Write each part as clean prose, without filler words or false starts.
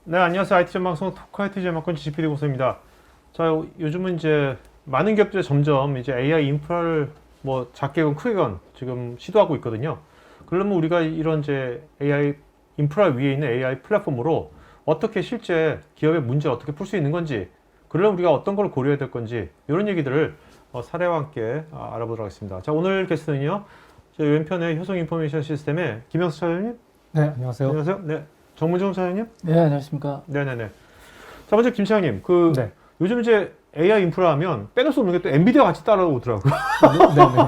네, 안녕하세요. IT 전방송 토크 IT 전망권 GPD 고소입니다. 자, 요즘은 이제 많은 기업들이 점점 이제 AI 인프라를 뭐 작게건 크게건 지금 시도하고 있거든요. 그러면 우리가 이런 이제 AI 인프라 위에 있는 AI 플랫폼으로 어떻게 실제 기업의 문제를 어떻게 풀 수 있는 건지, 그러면 우리가 어떤 걸 고려해야 될 건지, 이런 얘기들을 사례와 함께 알아보도록 하겠습니다. 자, 오늘 게스트는요, 저희 왼편의 효성 인포메이션 시스템의 김영수 차장님. 네, 안녕하세요. 안녕하세요. 네. 정문정 차장님. 네, 안녕하십니까. 네네네. 자, 먼저 김 차장님, 네. 요즘 이제 AI 인프라 하면 빼놓을 수 없는 게 또 엔비디아 같이 따라오더라고요.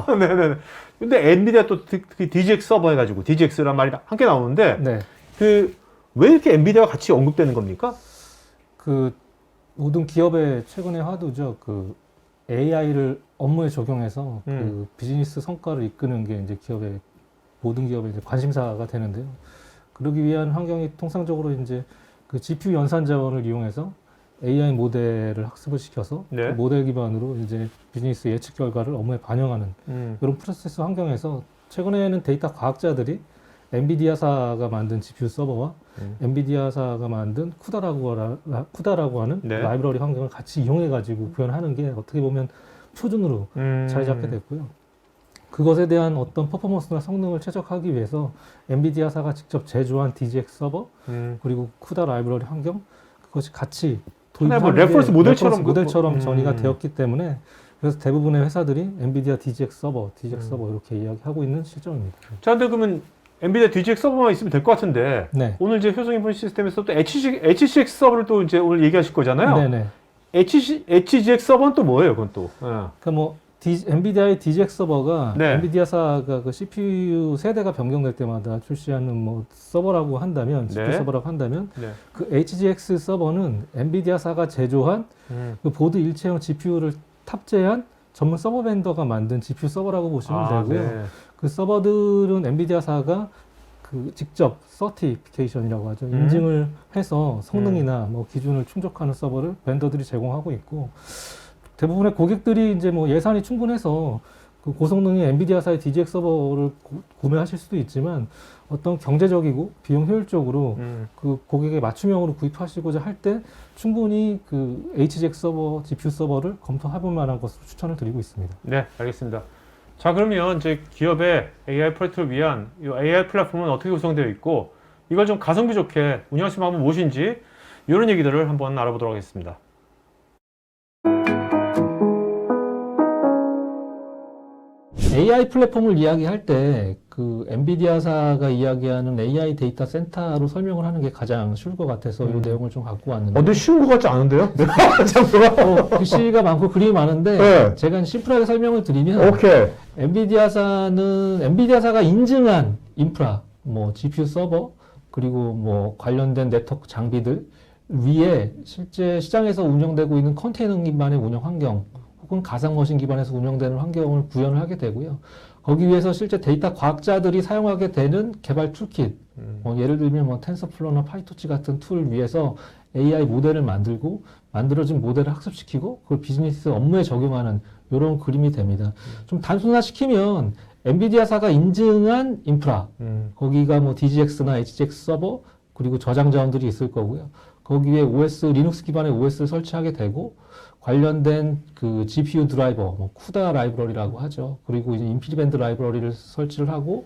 네, 네. 네네네. 근데 엔비디아 또 특히 DGX 서버 해가지고 DGX란 말이 함께 나오는데, 네. 왜 이렇게 엔비디아가 같이 언급되는 겁니까? 그 모든 기업의 최근의 화두죠. 그 AI를 업무에 적용해서 그 비즈니스 성과를 이끄는 게 이제 모든 기업의 이제 관심사가 되는데요. 그러기 위한 환경이 통상적으로 이제 그 GPU 연산 자원을 이용해서 AI 모델을 학습을 시켜서 네. 그 모델 기반으로 이제 비즈니스 예측 결과를 업무에 반영하는 이런 프로세스 환경에서 최근에는 데이터 과학자들이 엔비디아사가 만든 GPU 서버와 엔비디아사가 만든 쿠다라고 하는 네. 라이브러리 환경을 같이 이용해가지고 구현하는 게 어떻게 보면 표준으로 자리 잡게 됐고요. 그것에 대한 어떤 퍼포먼스나 성능을 최적화하기 위해서 엔비디아사가 직접 제조한 DGX 서버 그리고 쿠다 라이브러리 환경 그것이 같이 뭐 레퍼런스 모델처럼 전이가 되었기 때문에 그래서 대부분의 회사들이 엔비디아 DGX 서버 이렇게 이야기하고 있는 실정입니다. 자, 근데 그러면 엔비디아 DGX 서버만 있으면 될 것 같은데, 네. 오늘 이제 효성 인포 시스템에서 또 HGX 서버를 또 이제 오늘 얘기하실 거잖아요. 네네. HGX 서버는 또 뭐예요, 그건 또? 그러니까 뭐 엔비디아의 DGX 서버가 네. 엔비디아사가 그 CPU 세대가 변경될 때마다 출시하는 뭐 서버라고 한다면 GPU 네. 서버라고 한다면 네. 그 HGX 서버는 엔비디아사가 제조한 그 보드 일체형 GPU를 탑재한 전문 서버 벤더가 만든 GPU 서버라고 보시면 되고요. 네. 그 서버들은 엔비디아사가 그 직접 서티피케이션이라고 하죠. 인증을 해서 성능이나 뭐 기준을 충족하는 서버를 벤더들이 제공하고 있고, 대부분의 고객들이 이제 뭐 예산이 충분해서 그 고성능의 엔비디아사의 DGX 서버를 구매하실 수도 있지만, 어떤 경제적이고 비용 효율적으로 그 고객의 맞춤형으로 구입하시고자 할 때 충분히 그 HGX 서버, GPU 서버를 검토해볼 만한 것으로 추천을 드리고 있습니다. 네, 알겠습니다. 자, 그러면 이제 기업의 AI 프로젝트를 위한 이 AI 플랫폼은 어떻게 구성되어 있고, 이걸 좀 가성비 좋게 운영할 수 있는 방법은 무엇인지, 이런 얘기들을 한번 알아보도록 하겠습니다. AI 플랫폼을 이야기할 때 그 엔비디아사가 이야기하는 AI 데이터 센터로 설명을 하는 게 가장 쉬울 것 같아서 이 내용을 좀 갖고 왔는데. 근데 쉬운 것 같지 않은데요? 글씨가 많고 그림이 많은데 네. 제가 심플하게 설명을 드리면 오케이. 엔비디아사가 인증한 인프라, 뭐 GPU 서버 그리고 뭐 관련된 네트워크 장비들 위에 실제 시장에서 운영되고 있는 컨테이너 기반의 운영 환경 혹은 가상머신 기반에서 운영되는 환경을 구현을 하게 되고요. 거기 위해서 실제 데이터 과학자들이 사용하게 되는 개발 툴킷, 예를 들면 뭐 텐서플로나 파이토치 같은 툴 위에서 AI 모델을 만들고 만들어진 모델을 학습시키고 그걸 비즈니스 업무에 적용하는 이런 그림이 됩니다. 좀 단순화시키면 엔비디아사가 인증한 인프라, 거기가 뭐 DGX나 HGX 서버 그리고 저장 자원들이 있을 거고요. 거기에 OS, 리눅스 기반의 OS를 설치하게 되고 관련된 그 GPU 드라이버, 뭐 쿠다 라이브러리라고 하죠. 그리고 이제 인피니밴드 라이브러리를 설치를 하고,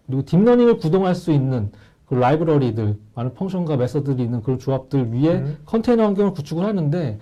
그리고 딥러닝을 구동할 수 있는 그 라이브러리들, 많은 펑션과 메서드들이 있는 그런 조합들 위에 컨테이너 환경을 구축을 하는데,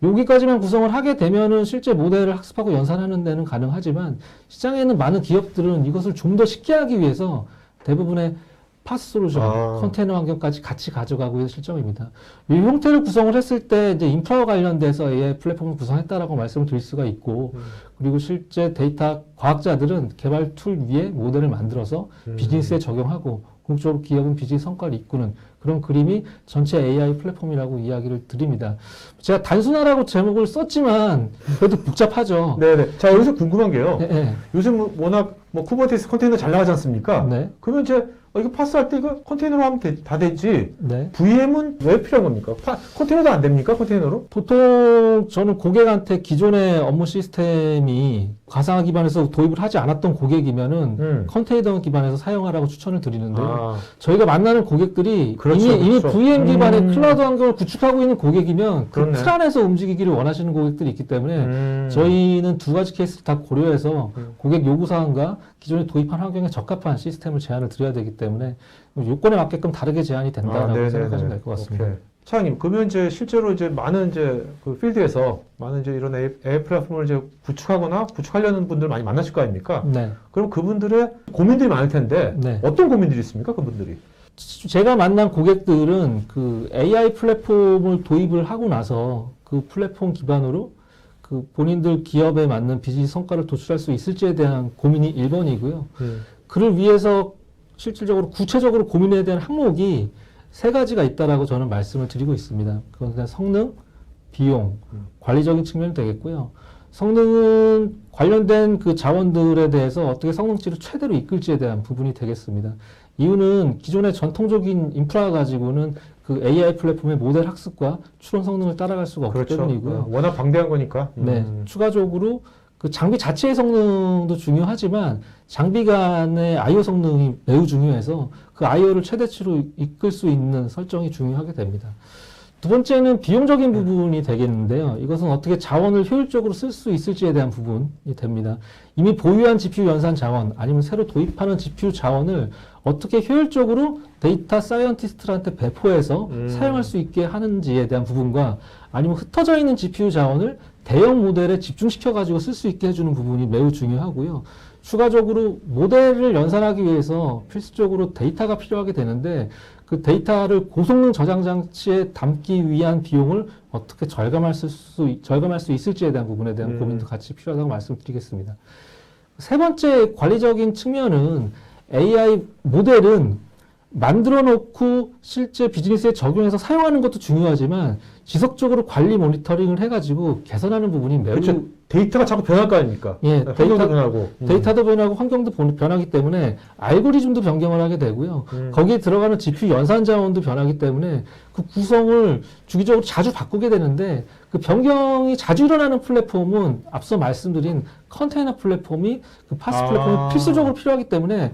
여기까지만 구성을 하게 되면은 실제 모델을 학습하고 연산하는 데는 가능하지만, 시장에는 많은 기업들은 이것을 좀 더 쉽게 하기 위해서 대부분의 파스솔루션, 컨테이너 환경까지 같이 가져가고 있는 실정입니다. 이 형태를 구성을 했을 때 이제 인프라와 관련돼서 AI 플랫폼을 구성했다라고 말씀을 드릴 수가 있고, 그리고 실제 데이터 과학자들은 개발 툴 위에 모델을 만들어서 비즈니스에 적용하고, 궁극적으로 기업은 비즈니스 성과를 이끄는 그런 그림이 전체 AI 플랫폼이라고 이야기를 드립니다. 제가 단순하라고 제목을 썼지만 그래도 복잡하죠. 네네. 자, 여기서 궁금한 게요. 네. 요즘 워낙 뭐 쿠버네티스 컨테이너 잘 나가지 않습니까? 네. 그러면 이제 이거 파스할 때 이거 컨테이너로 하면 다 되지. 네. VM은 왜 필요한 겁니까? 컨테이너도 안 됩니까? 컨테이너로? 보통 저는 고객한테 기존의 업무 시스템이 가상화 기반에서 도입을 하지 않았던 고객이면은 컨테이너 기반에서 사용하라고 추천을 드리는데요. 저희가 만나는 고객들이 그렇죠, 이미 그렇죠. VM 기반의 클라우드 환경을 구축하고 있는 고객이면 그 그렇네. 틀 안에서 움직이기를 원하시는 고객들이 있기 때문에 저희는 두 가지 케이스를 다 고려해서 고객 요구사항과 기존에 도입한 환경에 적합한 시스템을 제안을 드려야 되기 때문에 요건에 맞게끔 다르게 제한이 된다라고 네네네. 생각하시면 될 것 같습니다. 오케이. 차장님, 그러면 이제 실제로 이제 많은 이제 그 필드에서 많은 이제 이런 AI 플랫폼을 이제 구축하거나 구축하려는 분들 많이 만나실 거 아닙니까? 네. 그럼 그분들의 고민들이 많을 텐데 네. 어떤 고민들이 있습니까, 그분들이? 제가 만난 고객들은 그 AI 플랫폼을 도입을 하고 나서 그 플랫폼 기반으로 그 본인들 기업에 맞는 비즈니스 성과를 도출할 수 있을지에 대한 고민이 1번이고요. 그를 위해서 실질적으로 구체적으로 고민해야 되는 항목이 세 가지가 있다라고 저는 말씀을 드리고 있습니다. 그건 그냥 성능, 비용, 관리적인 측면이 되겠고요. 성능은 관련된 그 자원들에 대해서 어떻게 성능치를 최대로 이끌지에 대한 부분이 되겠습니다. 이유는 기존의 전통적인 인프라 가지고는 그 AI 플랫폼의 모델 학습과 추론 성능을 따라갈 수가 없기 그렇죠. 때문이고요. 워낙 방대한 거니까. 네, 추가적으로 그 장비 자체의 성능도 중요하지만 장비 간의 I/O 성능이 매우 중요해서 그 I/O를 최대치로 이끌 수 있는 설정이 중요하게 됩니다. 두 번째는 비용적인 부분이 되겠는데요. 이것은 어떻게 자원을 효율적으로 쓸 수 있을지에 대한 부분이 됩니다. 이미 보유한 GPU 연산 자원 아니면 새로 도입하는 GPU 자원을 어떻게 효율적으로 데이터 사이언티스트들한테 배포해서 사용할 수 있게 하는지에 대한 부분과 아니면 흩어져 있는 GPU 자원을 대형 모델에 집중시켜 가지고 쓸 수 있게 해주는 부분이 매우 중요하고요. 추가적으로 모델을 연산하기 위해서 필수적으로 데이터가 필요하게 되는데 그 데이터를 고성능 저장 장치에 담기 위한 비용을 어떻게 절감할 수 있을지에 대한 부분에 대한 고민도 같이 필요하다고 말씀드리겠습니다. 세 번째 관리적인 측면은 AI 모델은 만들어 놓고 실제 비즈니스에 적용해서 사용하는 것도 중요하지만 지속적으로 관리 모니터링을 해가지고 개선하는 부분이 매우 그렇죠. 데이터가 자꾸 변할 거 아닙니까? 예, 환경도 변하고. 데이터도 변하고 환경도 변하기 때문에 알고리즘도 변경을 하게 되고요. 거기에 들어가는 GPU 연산 자원도 변하기 때문에 그 구성을 주기적으로 자주 바꾸게 되는데 그 변경이 자주 일어나는 플랫폼은 앞서 말씀드린 컨테이너 플랫폼이 그 파스 플랫폼이 필수적으로 필요하기 때문에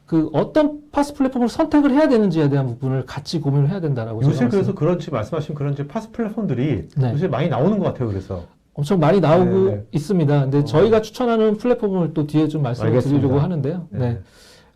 그 어떤 파스 플랫폼을 선택을 해야 되는지에 대한 부분을 같이 고민을 해야 된다라고 요새 그래서 그런지 말씀하신 그런 이제 파스 플랫폼들이 네. 요새 많이 나오는 것 같아요. 그래서 엄청 많이 나오고 네네. 있습니다. 근데 저희가 추천하는 플랫폼을 또 뒤에 좀 말씀을 알겠습니다. 드리려고 하는데요. 네. 네.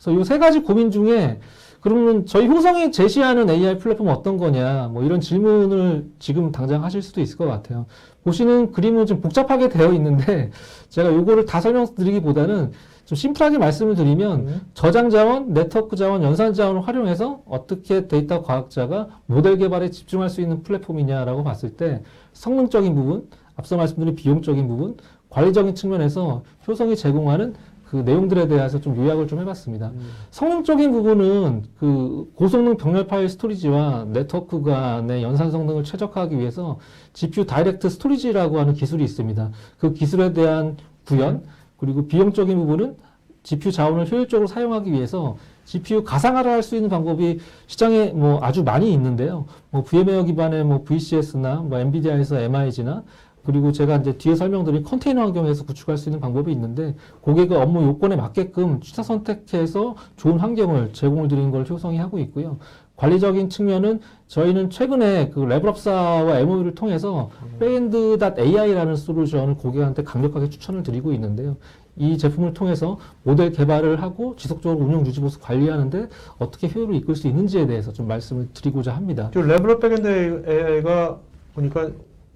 그래서 이 세 가지 고민 중에 그러면 저희 효성이 제시하는 AI 플랫폼 어떤 거냐 뭐 이런 질문을 지금 당장 하실 수도 있을 것 같아요. 보시는 그림은 좀 복잡하게 되어 있는데 제가 요거를 다 설명드리기보다는 좀 심플하게 말씀을 드리면 저장 자원, 네트워크 자원, 연산 자원을 활용해서 어떻게 데이터 과학자가 모델 개발에 집중할 수 있는 플랫폼이냐라고 봤을 때 성능적인 부분, 앞서 말씀드린 비용적인 부분, 관리적인 측면에서 효성이 제공하는 그 내용들에 대해서 좀 요약을 좀 해봤습니다. 성능적인 부분은 그 고성능 병렬 파일 스토리지와 네트워크 간의 연산 성능을 최적화하기 위해서 GPU 다이렉트 스토리지라고 하는 기술이 있습니다. 그 기술에 대한 구현, 그리고 비용적인 부분은 GPU 자원을 효율적으로 사용하기 위해서 GPU 가상화를 할 수 있는 방법이 시장에 뭐 아주 많이 있는데요. 뭐 VM웨어 기반의 뭐 VCS나 뭐 엔비디아에서 MIG나 그리고 제가 이제 뒤에 설명드린 컨테이너 환경에서 구축할 수 있는 방법이 있는데 고객의 업무 요건에 맞게끔 취사 선택해서 좋은 환경을 제공을 드리는 걸 효성이 하고 있고요. 관리적인 측면은 저희는 최근에 그 레벨업사와 MOU를 통해서 브레인드.AI라는 솔루션을 고객한테 강력하게 추천을 드리고 있는데요. 이 제품을 통해서 모델 개발을 하고 지속적으로 운영 유지 보수 관리하는데 어떻게 효율을 이끌 수 있는지에 대해서 좀 말씀을 드리고자 합니다. 저 레벨업 백엔드 AI가 보니까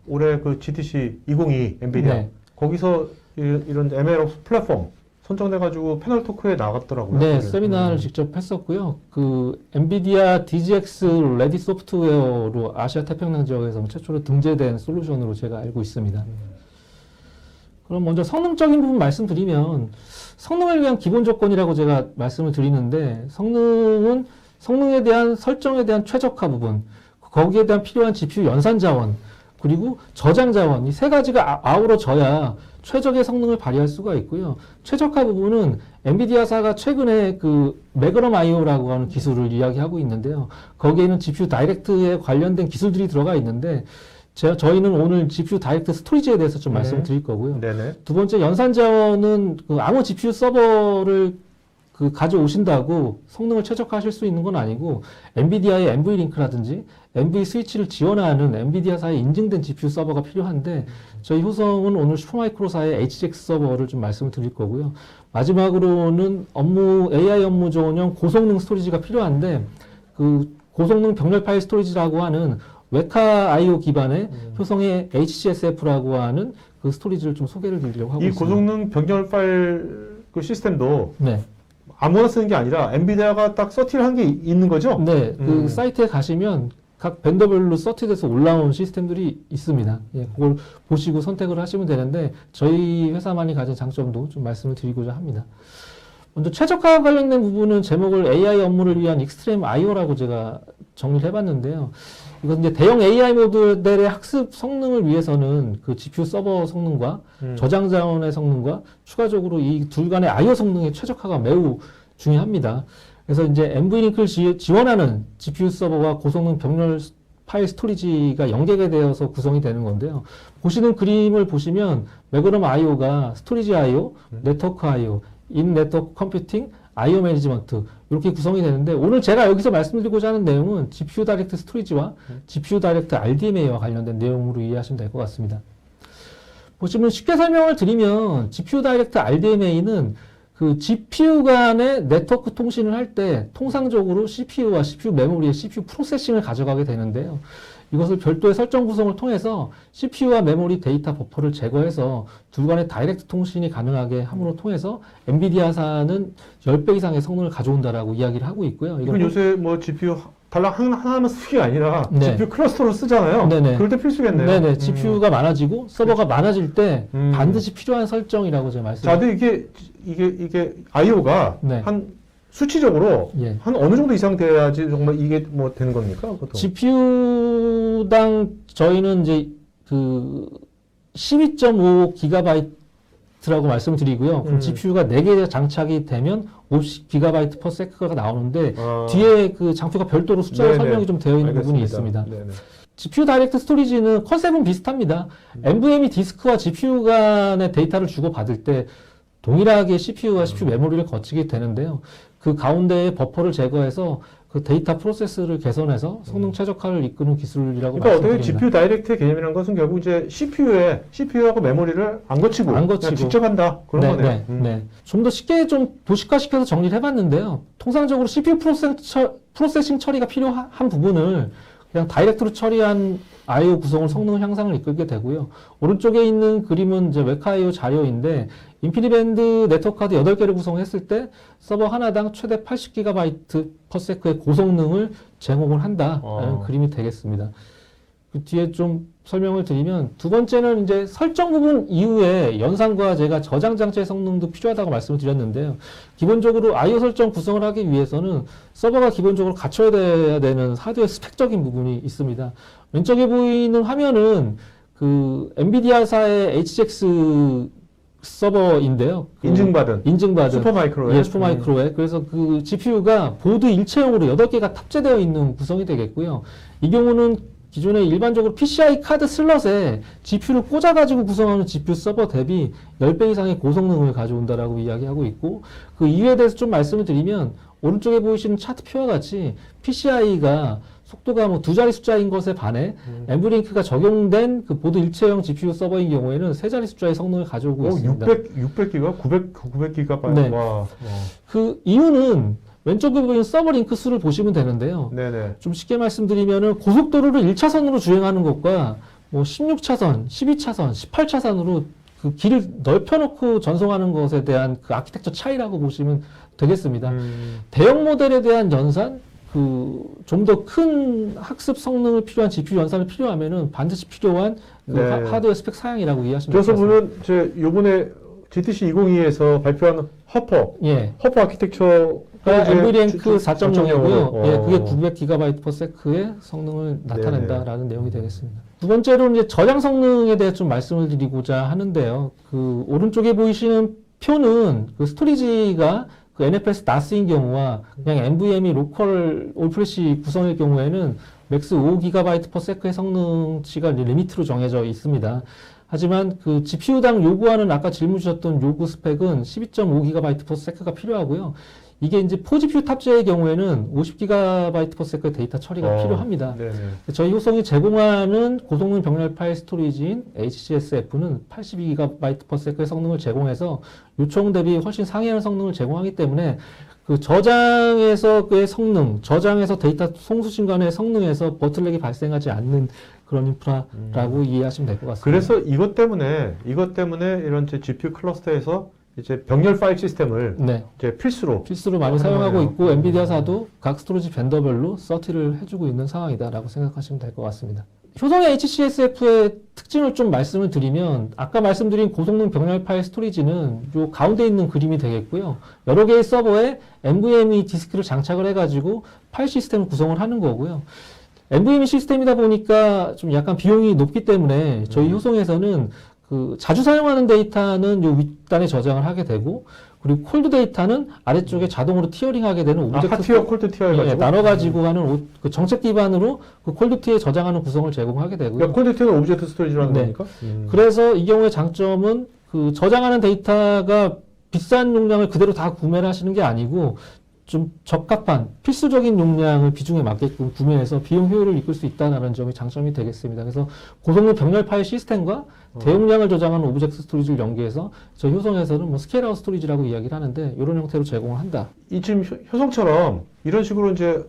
올해 그 GTC 2022 엔비디아 네. 거기서 이런 MLOps 플랫폼 선정돼가지고 패널 토크에 나갔더라고요. 네, 세미나를 직접 했었고요. 그 엔비디아 DGX 레디 소프트웨어로 아시아 태평양 지역에서 최초로 등재된 솔루션으로 제가 알고 있습니다. 그럼 먼저 성능적인 부분 말씀드리면 성능을 위한 기본 조건이라고 제가 말씀을 드리는데 성능에 대한 설정에 대한 최적화 부분, 거기에 대한 필요한 GPU 연산 자원, 그리고 저장 자원, 이 세 가지가 아우러져야 최적의 성능을 발휘할 수가 있고요. 최적화 부분은 엔비디아사가 최근에 그 매그넘 IO라고 하는 기술을 이야기하고 있는데요. 거기에는 GPU 다이렉트에 관련된 기술들이 들어가 있는데 저희는 오늘 GPU 다이렉트 스토리지에 대해서 좀 말씀을 드릴 거고요. 네네. 두 번째 연산 자원은 그 아무 GPU 서버를 그 가져오신다고 성능을 최적화하실 수 있는 건 아니고 엔비디아의 NV링크라든지 NV 스위치를 지원하는 엔비디아사의 인증된 GPU 서버가 필요한데 저희 효성은 오늘 슈퍼마이크로사의 HGX 서버를 좀 말씀을 드릴 거고요. 마지막으로는 AI 업무 조언형 고성능 스토리지가 필요한데 그 고성능 병렬 파일 스토리지라고 하는 웨카 IO 기반의 효성의 HCSF라고 하는 그 스토리지를 좀 소개를 드리려고 하고 이 있습니다. 고성능 병렬 파일 그 시스템도 네. 아무나 쓰는 게 아니라 엔비디아가 딱 서티를 한 게 있는 거죠? 네, 그 사이트에 가시면 각 벤더별로 서티돼서 올라온 시스템들이 있습니다. 예, 그걸 보시고 선택을 하시면 되는데 저희 회사만이 가진 장점도 좀 말씀을 드리고자 합니다. 먼저 최적화와 관련된 부분은 제목을 AI 업무를 위한 익스트림 IO라고 제가 정리를 해봤는데요. 이건 이제 대형 AI 모델의 학습 성능을 위해서는 그 GPU 서버 성능과 저장 자원의 성능과 추가적으로 이 둘 간의 IO 성능의 최적화가 매우 중요합니다. 그래서 이제 NV링크를 지원하는 GPU 서버와 고성능 병렬 파일 스토리지가 연계가 되어서 구성이 되는 건데요. 보시는 그림을 보시면 매그넘 IO가 스토리지 IO, 네트워크 IO, 인 네트워크 컴퓨팅, IO 매니지먼트 이렇게 구성이 되는데 오늘 제가 여기서 말씀드리고자 하는 내용은 GPU 다이렉트 스토리지와 GPU 다이렉트 RDMA와 관련된 내용으로 이해하시면 될 것 같습니다. 보시면 쉽게 설명을 드리면 GPU 다이렉트 RDMA는 그 GPU 간의 네트워크 통신을 할 때 통상적으로 CPU와 CPU 메모리의 CPU 프로세싱을 가져가게 되는데요. 이것을 별도의 설정 구성을 통해서 CPU와 메모리 데이터 버퍼를 제거해서 둘 간의 다이렉트 통신이 가능하게 함으로 통해서 엔비디아사는 10배 이상의 성능을 가져온다라고 이야기를 하고 있고요. 이건 요새 뭐 GPU 달랑 하나만 쓰는 게 아니라 네. GPU 클러스터로 쓰잖아요. 네네. 그럴 때 필수겠네요. 네네. GPU가 많아지고 서버가 많아질 때 음. 반드시 필요한 설정이라고 제가 자, 말씀드립니다. 근데 이게 IO가 네. 한 수치적으로 예. 한 어느 정도 이상 돼야지 정말 이게 뭐 되는 겁니까? 보통? GPU당 저희는 이제 그 12.5 기가바이트라고 말씀을 드리고요. 그럼 GPU가 4개 장착이 되면 50 기가바이트 per sec가 나오는데 뒤에 그 장표가 별도로 숫자로 네네. 설명이 좀 되어 있는 부분이 있습니다. GPU 다이렉트 스토리지는 컨셉은 비슷합니다. NVMe 디스크와 GPU 간의 데이터를 주고받을 때 동일하게 CPU와 CPU 메모리를 거치게 되는데요. 그 가운데에 버퍼를 제거해서 그 데이터 프로세스를 개선해서 성능 최적화를 이끄는 기술이라고 그러니까 어떻게 말씀드립니다. GPU 다이렉트의 개념이라는 것은 결국 이제 CPU하고 메모리를 안 거치고 그냥 직접 한다 그런 네, 거네요. 네. 좀 더 쉽게 좀 도식화시켜서 정리를 해봤는데요. 통상적으로 CPU 프로세싱 처리가 필요한 부분을 그냥 다이렉트로 처리한 IO 구성을 성능 향상을 이끌게 되고요. 오른쪽에 있는 그림은 이제 웨카 IO 자료인데 인피니밴드 네트워크 카드 8개를 구성했을 때 서버 하나당 최대 80GB per sec의 고성능을 제공을 한다라는 그림이 되겠습니다. 그 뒤에 좀 설명을 드리면 두 번째는 이제 설정 부분 이후에 연산과 제가 저장 장치의 성능도 필요하다고 말씀을 드렸는데요. 기본적으로 IO 설정 구성을 하기 위해서는 서버가 기본적으로 갖춰야 되는 하드웨어 스펙적인 부분이 있습니다. 왼쪽에 보이는 화면은 그 엔비디아사의 HGX 서버인데요. 인증받은 슈퍼마이크로에. 예, 슈퍼마이크로에. 그래서 그 GPU가 보드 일체형으로 8개가 탑재되어 있는 구성이 되겠고요. 이 경우는 기존에 일반적으로 PCI 카드 슬롯에 GPU를 꽂아가지고 구성하는 GPU 서버 대비 10배 이상의 고성능을 가져온다라고 이야기하고 있고, 그 이유에 대해서 좀 말씀을 드리면, 오른쪽에 보이시는 차트표와 같이 PCI가 속도가 뭐 2자리 숫자인 것에 반해 엔브링크가 적용된 그 보드 일체형 GPU 서버인 경우에는 3자리 숫자의 성능을 가져오고 있습니다. 600기가? 900기가? 네. 와. 그 이유는 왼쪽에 보이는 서버 링크 수를 보시면 되는데요. 네네. 좀 쉽게 말씀드리면은 고속도로를 1차선으로 주행하는 것과 뭐 16차선, 12차선, 18차선으로 그 길을 넓혀놓고 전송하는 것에 대한 그 아키텍처 차이라고 보시면 되겠습니다. 대형 모델에 대한 연산, 그 좀 더 큰 학습 성능을 필요한 GPU 연산이 필요하면은 반드시 필요한 그 네. 하드웨어 스펙 사양이라고 이해하시면 될 것 그래서 같습니다. 보면 요번에 GTC 202에서 발표한 허퍼 아키텍처 엔브리앵크 4.0이고요. 예, 그게 어. 900GB per sec의 성능을 나타낸다라는 내용이 되겠습니다. 두 번째로 이제 저장 성능에 대해 좀 말씀을 드리고자 하는데요. 그 오른쪽에 보이시는 표는 그 스토리지가 그 NFS NAS인 경우와 그냥 NVMe 로컬 올프레시 구성일 경우에는 맥스 5GB/s의 성능치가 이제 리미트로 정해져 있습니다. 하지만 그 GPU당 요구하는 아까 질문 주셨던 요구 스펙은 12.5GB/s가 필요하고요. 이게 이제 4GPU 탑재의 경우에는 50GB/s의 데이터 처리가 필요합니다. 네네. 저희 효성이 제공하는 고성능 병렬 파일 스토리지인 HCSF는 82GB/s의 성능을 제공해서 요청 대비 훨씬 상회하는 성능을 제공하기 때문에 그 저장에서의 성능, 저장에서 데이터 송수신 간의 성능에서 버틀렉이 발생하지 않는 그런 인프라라고 이해하시면 될 것 같습니다. 그래서 이것 때문에 이런 이제 GPU 클러스터에서 이제 병렬 파일 시스템을 네. 이제 필수로 많이 사용하고 거네요. 있고 엔비디아사도 각 스토리지 벤더별로 서티를 해주고 있는 상황이다라고 생각하시면 될 것 같습니다. 효성의 HCSF의 특징을 좀 말씀을 드리면 아까 말씀드린 고성능 병렬 파일 스토리지는 요 가운데 있는 그림이 되겠고요. 여러 개의 서버에 NVMe 디스크를 장착을 해가지고 파일 시스템을 구성을 하는 거고요. NVMe 시스템이다 보니까 좀 약간 비용이 높기 때문에 저희 효성에서는 그 자주 사용하는 데이터는 요 윗단에 저장을 하게 되고 그리고 콜드 데이터는 아래쪽에 자동으로 티어링하게 되는 오브젝트 핫티어, 콜드 티어 해가지고 나눠가지고 하는 그 정책 기반으로 그 콜드 티어에 저장하는 구성을 제공하게 되고요. 그러니까 콜드 티어는 오브젝트 스토리지라는 네. 거니까. 그래서 이 경우의 장점은 그 저장하는 데이터가 비싼 용량을 그대로 다 구매를 하시는 게 아니고 좀 적합한 필수적인 용량을 비중에 맞게끔 구매해서 비용 효율을 이끌 수 있다는 점이 장점이 되겠습니다. 그래서 고성능 병렬 파일 시스템과 대용량을 저장하는 오브젝트 스토리지를 연계해서 저희 효성에서는 뭐 스케일아웃 스토리지라고 이야기를 하는데 이런 형태로 제공을 한다. 이 지금 효성처럼 이런 식으로 이제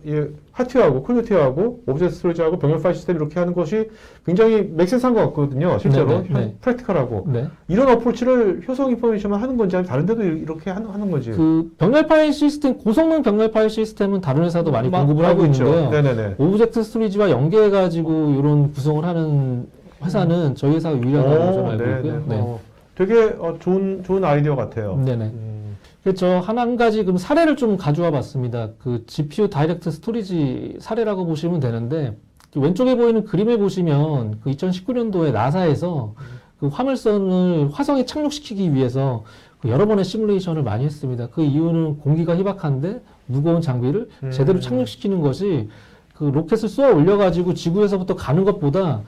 핫티어하고 콜드 티어하고 오브젝트 스토리지하고 병렬 파일 시스템 이렇게 하는 것이 굉장히 맥센스한 것 같거든요. 실제로 네. 프랙티컬하고 네. 이런 어프로치를 효성 인포메이션만 하는 건지 아니면 다른 데도 이렇게 하는 건지. 그 병렬 파일 시스템, 고성능 병렬 파일 시스템은 다른 회사도 많이 공급을 하고 있죠. 있는데요. 네네네. 오브젝트 스토리지와 연계해가지고 이런 구성을 하는 회사는 저희 회사가 유일하다고 저는 알고 있고요. 네. 되게 좋은 아이디어 같아요. 네네. 그렇죠. 한 가지 그럼 사례를 좀 가져와 봤습니다. 그 GPU 다이렉트 스토리지 사례라고 보시면 되는데 왼쪽에 보이는 그림을 보시면 그 2019년도에 나사에서 그 화물선을 화성에 착륙시키기 위해서 그 여러 번의 시뮬레이션을 많이 했습니다. 그 이유는 공기가 희박한데 무거운 장비를 제대로 착륙시키는 것이 그 로켓을 쏘아 올려가지고 지구에서부터 가는 것보다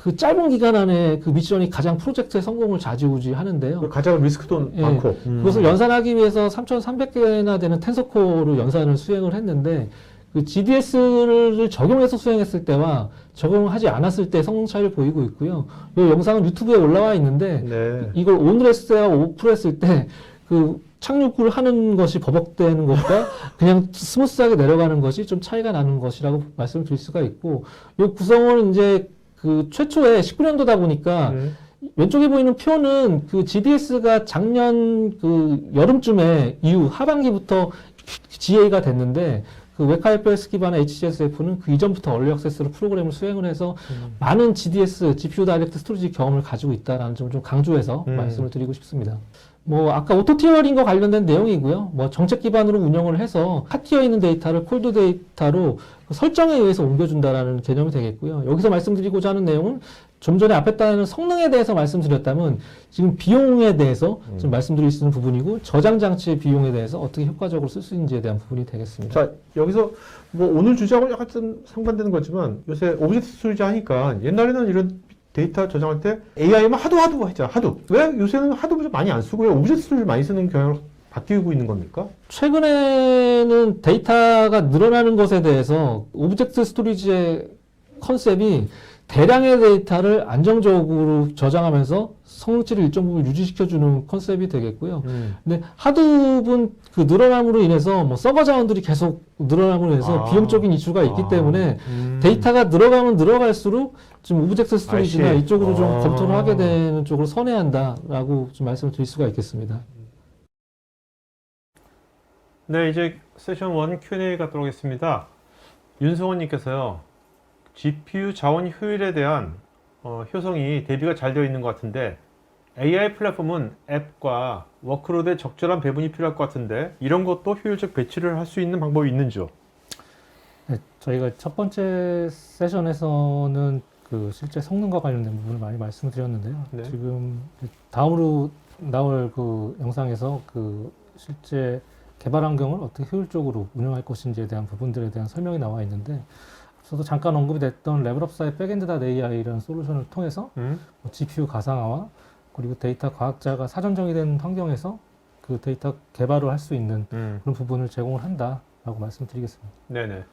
그 짧은 기간 안에 그 미션이 가장 프로젝트의 성공을 좌지우지 하는데요. 가장 리스크도 예, 많고. 그것을 연산하기 위해서 3,300개나 되는 텐서코어로 연산을 수행을 했는데 그 GDS를 적용해서 수행했을 때와 적용하지 않았을 때 성능 차이를 보이고 있고요. 이 영상은 유튜브에 올라와 있는데 네. 이걸 온을 했을 때와 오프를 했을 때 그 착륙을 하는 것이 버벅대는 것과 그냥 스무스하게 내려가는 것이 좀 차이가 나는 것이라고 말씀을 드릴 수가 있고 이 구성은 이제 그 최초에 19년도다 보니까 왼쪽에 보이는 표는 그 GDS가 작년 그 여름쯤에 이후 하반기부터 GA가 됐는데 그 웨카이프S 기반의 HCSF는 그 이전부터 얼리 액세스로 프로그램을 수행을 해서 많은 GDS, GPU 다이렉트 스토리지 경험을 가지고 있다는 점을 좀 강조해서 말씀을 드리고 싶습니다. 뭐 아까 오토 티어링과 관련된 내용이고요. 뭐 정책 기반으로 운영을 해서 핫티어 있는 데이터를 콜드 데이터로 설정에 의해서 옮겨준다라는 개념이 되겠고요. 여기서 말씀드리고자 하는 내용은 좀 전에 앞에 따는 성능에 대해서 말씀드렸다면 지금 비용에 대해서 좀 말씀드릴 수 있는 부분이고 저장 장치의 비용에 대해서 어떻게 효과적으로 쓸 수 있는지에 대한 부분이 되겠습니다. 자, 여기서 뭐 오늘 주제하고 약간 좀 상반되는 거지만 요새 오브젝트 스토리지 하니까 옛날에는 이런 데이터 저장할 때 AI만 하도 했잖아. 하도. 왜 요새는 하도 많이 안 쓰고요. 오브젝트 스토리지 많이 쓰는 경향으로 바뀌고 있는 겁니까? 최근에는 데이터가 늘어나는 것에 대해서 오브젝트 스토리지의 컨셉이 대량의 데이터를 안정적으로 저장하면서 성능치를 일정 부분 유지시켜주는 컨셉이 되겠고요. 근데 하드분 그 늘어남으로 인해서 뭐 서버 자원들이 계속 늘어남으로 인해서 비용적인 이슈가 있기 때문에 데이터가 늘어가면 늘어갈수록 지금 오브젝트 스토리지나 이쪽으로 좀 검토를 하게 되는 쪽으로 선회한다라고 좀 말씀을 드릴 수가 있겠습니다. 네, 이제 세션 1 Q&A가 들어오겠습니다. 윤성원님께서요, GPU 자원 효율에 대한 효성이 대비가 잘 되어 있는 것 같은데 AI 플랫폼은 앱과 워크로드의 적절한 배분이 필요할 것 같은데 이런 것도 효율적 배치를 할 수 있는 방법이 있는지요? 네, 저희가 첫 번째 세션에서는 그 실제 성능과 관련된 부분을 많이 말씀드렸는데요. 네. 지금 다음으로 나올 그 영상에서 그 실제 개발 환경을 어떻게 효율적으로 운영할 것인지에 대한 부분들에 대한 설명이 나와 있는데 앞서도 잠깐 언급이 됐던 레벨업사의 백엔드.ai라는 솔루션을 통해서 음. 뭐 GPU 가상화와 그리고 데이터 과학자가 사전 정의된 환경에서 그 데이터 개발을 할 수 있는 그런 부분을 제공을 한다라고 말씀드리겠습니다. 네네.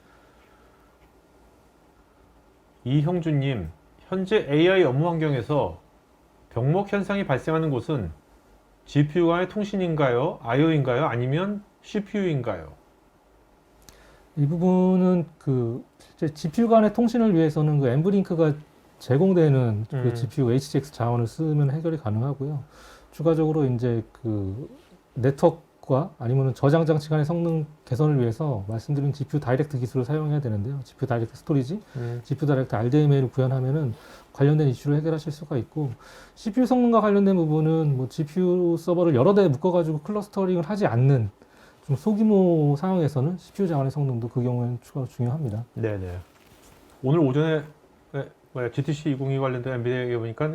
이형준님, 현재 AI 업무 환경에서 병목 현상이 발생하는 곳은 GPU 간의 통신인가요? IO인가요? 아니면 CPU인가요? 이 부분은 그 실제 GPU 간의 통신을 위해서는 그 엠브링크가 제공되는 그 GPU HGX 자원을 쓰면 해결이 가능하고요. 추가적으로 이제 그 네트워크와 아니면 저장 장치 간의 성능 개선을 위해서 말씀드린 GPU 다이렉트 기술을 사용해야 되는데요. GPU 다이렉트 스토리지, GPU 다이렉트 RDMA를 구현하면은 관련된 이슈를 해결하실 수가 있고, CPU 성능과 관련된 부분은 뭐 GPU 서버를 여러 대 묶어가지고 클러스터링을 하지 않는 좀 소규모 상황에서는 CPU 자원의 성능도 그 경우에는 추가로 중요합니다. 네네. 오늘 오전에 GTC 202 관련된 엔비디아에 보니까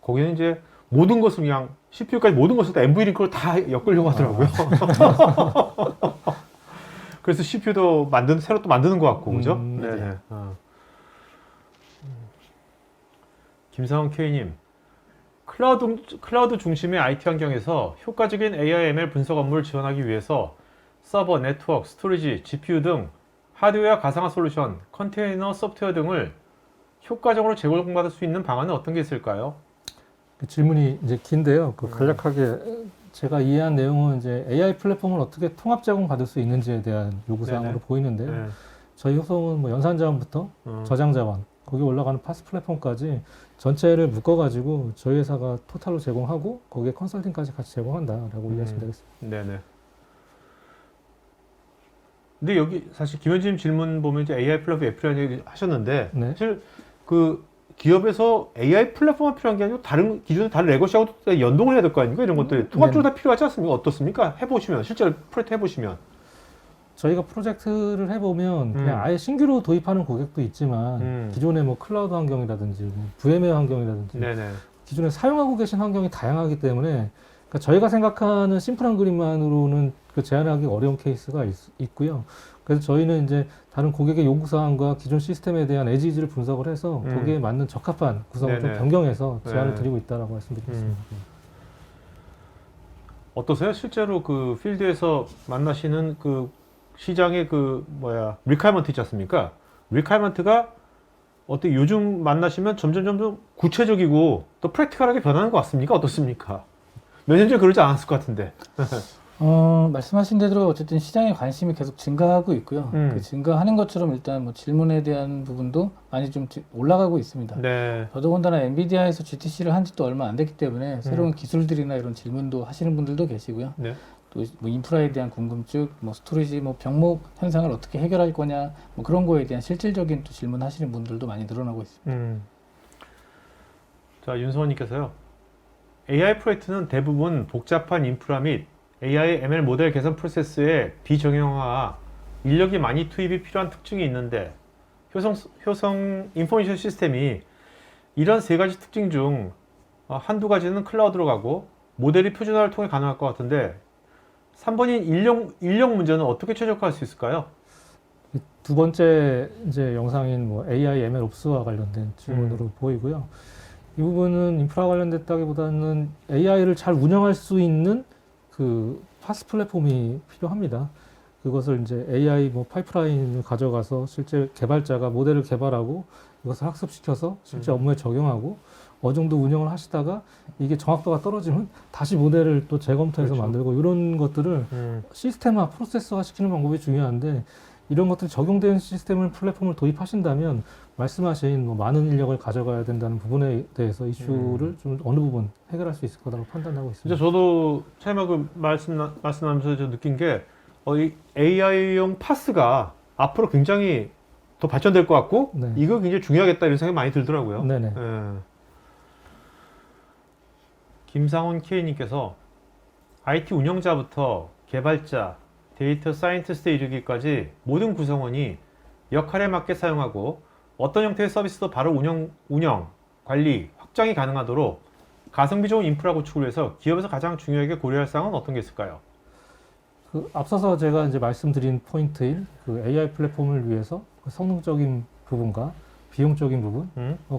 거기는 이제 모든 것을 그냥 CPU까지 모든 것을 다 NV링크로 다 엮으려고 하더라고요. 그래서 CPU도 새로 또 만드는 것 같고, 그죠? 네네. 김상원 K님, 클라우드 중심의 IT 환경에서 효과적인 AI, ML 분석 업무를 지원하기 위해서 서버, 네트워크, 스토리지, GPU 등 하드웨어 가상화 솔루션, 컨테이너, 소프트웨어 등을 효과적으로 제공받을 수 있는 방안은 어떤 게 있을까요? 그 질문이 이제 긴데요. 그 간략하게 제가 이해한 내용은 이제 AI 플랫폼을 어떻게 통합 제공받을 수 있는지에 대한 요구사항으로 보이는데요. 네. 저희 효성은 뭐 연산 자원부터 저장 자원, 거기 올라가는 파스 플랫폼까지 전체를 묶어가지고 저희 회사가 토탈로 제공하고 거기에 컨설팅까지 같이 제공한다라고 이해하시면 되겠습니다. 네네. 근데 여기 사실 김현진 질문 보면 이제 AI 플랫폼 필요한 얘기 하셨는데 네. 사실 그 기업에서 AI 플랫폼이 필요한 게 아니고 다른 기존의 다른 레거시하고 연동을 해야 될 거 아닙니까? 이런 것들이 통합적으로 다 필요하지 않습니까? 어떻습니까? 해보시면 실제로 프로젝트 해보시면 저희가 프로젝트를 해보면 그냥 아예 신규로 도입하는 고객도 있지만 기존의 뭐 클라우드 환경이라든지 뭐 VMware 환경이라든지 네네. 기존에 사용하고 계신 환경이 다양하기 때문에 그러니까 저희가 생각하는 심플한 그림만으로는 그 제한하기 어려운 케이스가 있고요. 그래서 저희는 이제 다른 고객의 요구사항과 기존 시스템에 대한 에지지를 분석을 해서 거기에 맞는 적합한 구성을 좀 네네. 변경해서 제안을 네. 드리고 있다라고 말씀드리겠습니다. 어떠세요? 실제로 그 필드에서 만나시는 그 시장의 리퀘어먼트 있지 않습니까? 리퀘어먼트가 어떻게 요즘 만나시면 점점 구체적이고 또 프랙티컬하게 변하는 것 같습니까? 어떻습니까? 몇 년 전에 그러지 않았을 것 같은데. 말씀하신 대로 어쨌든 시장의 관심이 계속 증가하고 있고요. 그 증가하는 것처럼 일단 뭐 질문에 대한 부분도 많이 좀 올라가고 있습니다. 네. 더더군다나 엔비디아에서 GTC를 한 지도 얼마 안 됐기 때문에 새로운 기술들이나 이런 질문도 하시는 분들도 계시고요. 네. 또 뭐 인프라에 대한 궁금증, 뭐 스토리지, 뭐 병목 현상을 어떻게 해결할 거냐, 뭐 그런 거에 대한 실질적인 또 질문하시는 분들도 많이 늘어나고 있습니다. 자, 윤서원님께서요. AI 프로젝트는 대부분 복잡한 인프라 및 AI, ML 모델 개선 프로세스의 비정형화와 인력이 많이 투입이 필요한 특징이 있는데 효성 인포메이션 시스템이 이런 세 가지 특징 중 한두 가지는 클라우드로 가고 모델이 표준화를 통해 가능할 것 같은데 3번인 인력 문제는 어떻게 최적화할 수 있을까요? 두 번째 이제 영상인 뭐 AI, ML 옵스와 관련된 질문으로 보이고요. 이 부분은 인프라 관련됐다기보다는 AI를 잘 운영할 수 있는 그 파스 플랫폼이 필요합니다. 그것을 이제 AI 뭐 파이프라인을 가져가서 실제 개발자가 모델을 개발하고 이것을 학습시켜서 실제 업무에 적용하고 어느 정도 운영을 하시다가 이게 정확도가 떨어지면 다시 모델을 또 재검토해서 그렇죠. 만들고 이런 것들을 시스템화, 프로세스화 시키는 방법이 중요한데 이런 것들이 적용된 시스템을 플랫폼을 도입하신다면 말씀하신 뭐 많은 인력을 가져가야 된다는 부분에 대해서 이슈를 좀 어느 부분 해결할 수 있을 거라고 판단하고 있습니다. 진짜 저도 차임하고 말씀하면서 저 느낀 게 이 AI용 파스가 앞으로 굉장히 더 발전될 것 같고 네. 이거 굉장히 중요하겠다 이런 생각이 많이 들더라고요. 네네. 예. 김상훈 K님께서 IT 운영자부터 개발자, 데이터 사이언티스트에 이르기까지 모든 구성원이 역할에 맞게 사용하고 어떤 형태의 서비스도 바로 운영, 관리, 확장이 가능하도록 가성비 좋은 인프라 구축을 위해서 기업에서 가장 중요하게 고려할 사항은 어떤 게 있을까요? 그 앞서서 제가 이제 말씀드린 포인트인 그 AI 플랫폼을 위해서 그 성능적인 부분과 비용적인 부분,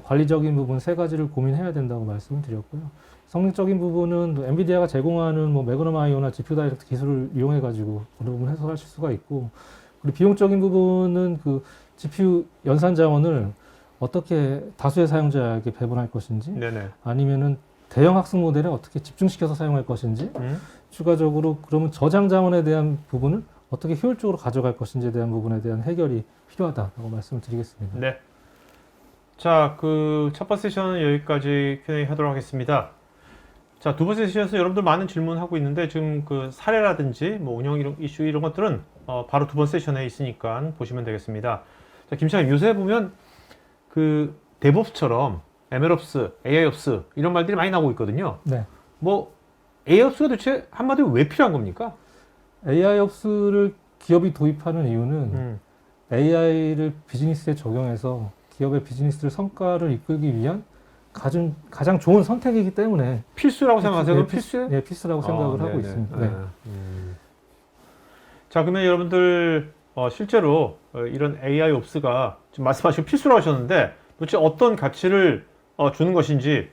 관리적인 부분 세 가지를 고민해야 된다고 말씀을 드렸고요. 성능적인 부분은 엔비디아가 제공하는 뭐 매그넘 아이오나 GPU 다이렉트 기술을 이용해 가지고 어느 부분 해소하실 수가 있고, 그리고 비용적인 부분은 그 GPU 연산 자원을 어떻게 다수의 사용자에게 배분할 것인지, 네네. 아니면은 대형 학습 모델에 어떻게 집중시켜서 사용할 것인지, 추가적으로 그러면 저장 자원에 대한 부분을 어떻게 효율적으로 가져갈 것인지에 대한 부분에 대한 해결이 필요하다고 말씀을 드리겠습니다. 네. 자, 그 첫 번째 세션은 여기까지 Q&A 하도록 하겠습니다. 자, 두 번째 세션에서 여러분들 많은 질문하고 있는데 지금 그 사례라든지 뭐 운영 이슈 이런 것들은 바로 두 번째 세션에 있으니까 보시면 되겠습니다. 자, 김창님, 요새 보면 그 DevOps처럼 MLOps, AIOps 이런 말들이 많이 나오고 있거든요. 네. 뭐 AIOps가 도대체 한마디로 왜 필요한 겁니까? AIOps를 기업이 도입하는 이유는 AI를 비즈니스에 적용해서 기업의 비즈니스를 성과를 이끌기 위한 가장 좋은 선택이기 때문에 필수라고 생각하세요? 네, 필수예요? 네, 필수라고 생각을 하고 네네. 있습니다. 네. 네. 자, 그러면 여러분들 실제로 이런 AIOps가 지금 말씀하신 필수라고 하셨는데 도대체 어떤 가치를 주는 것인지,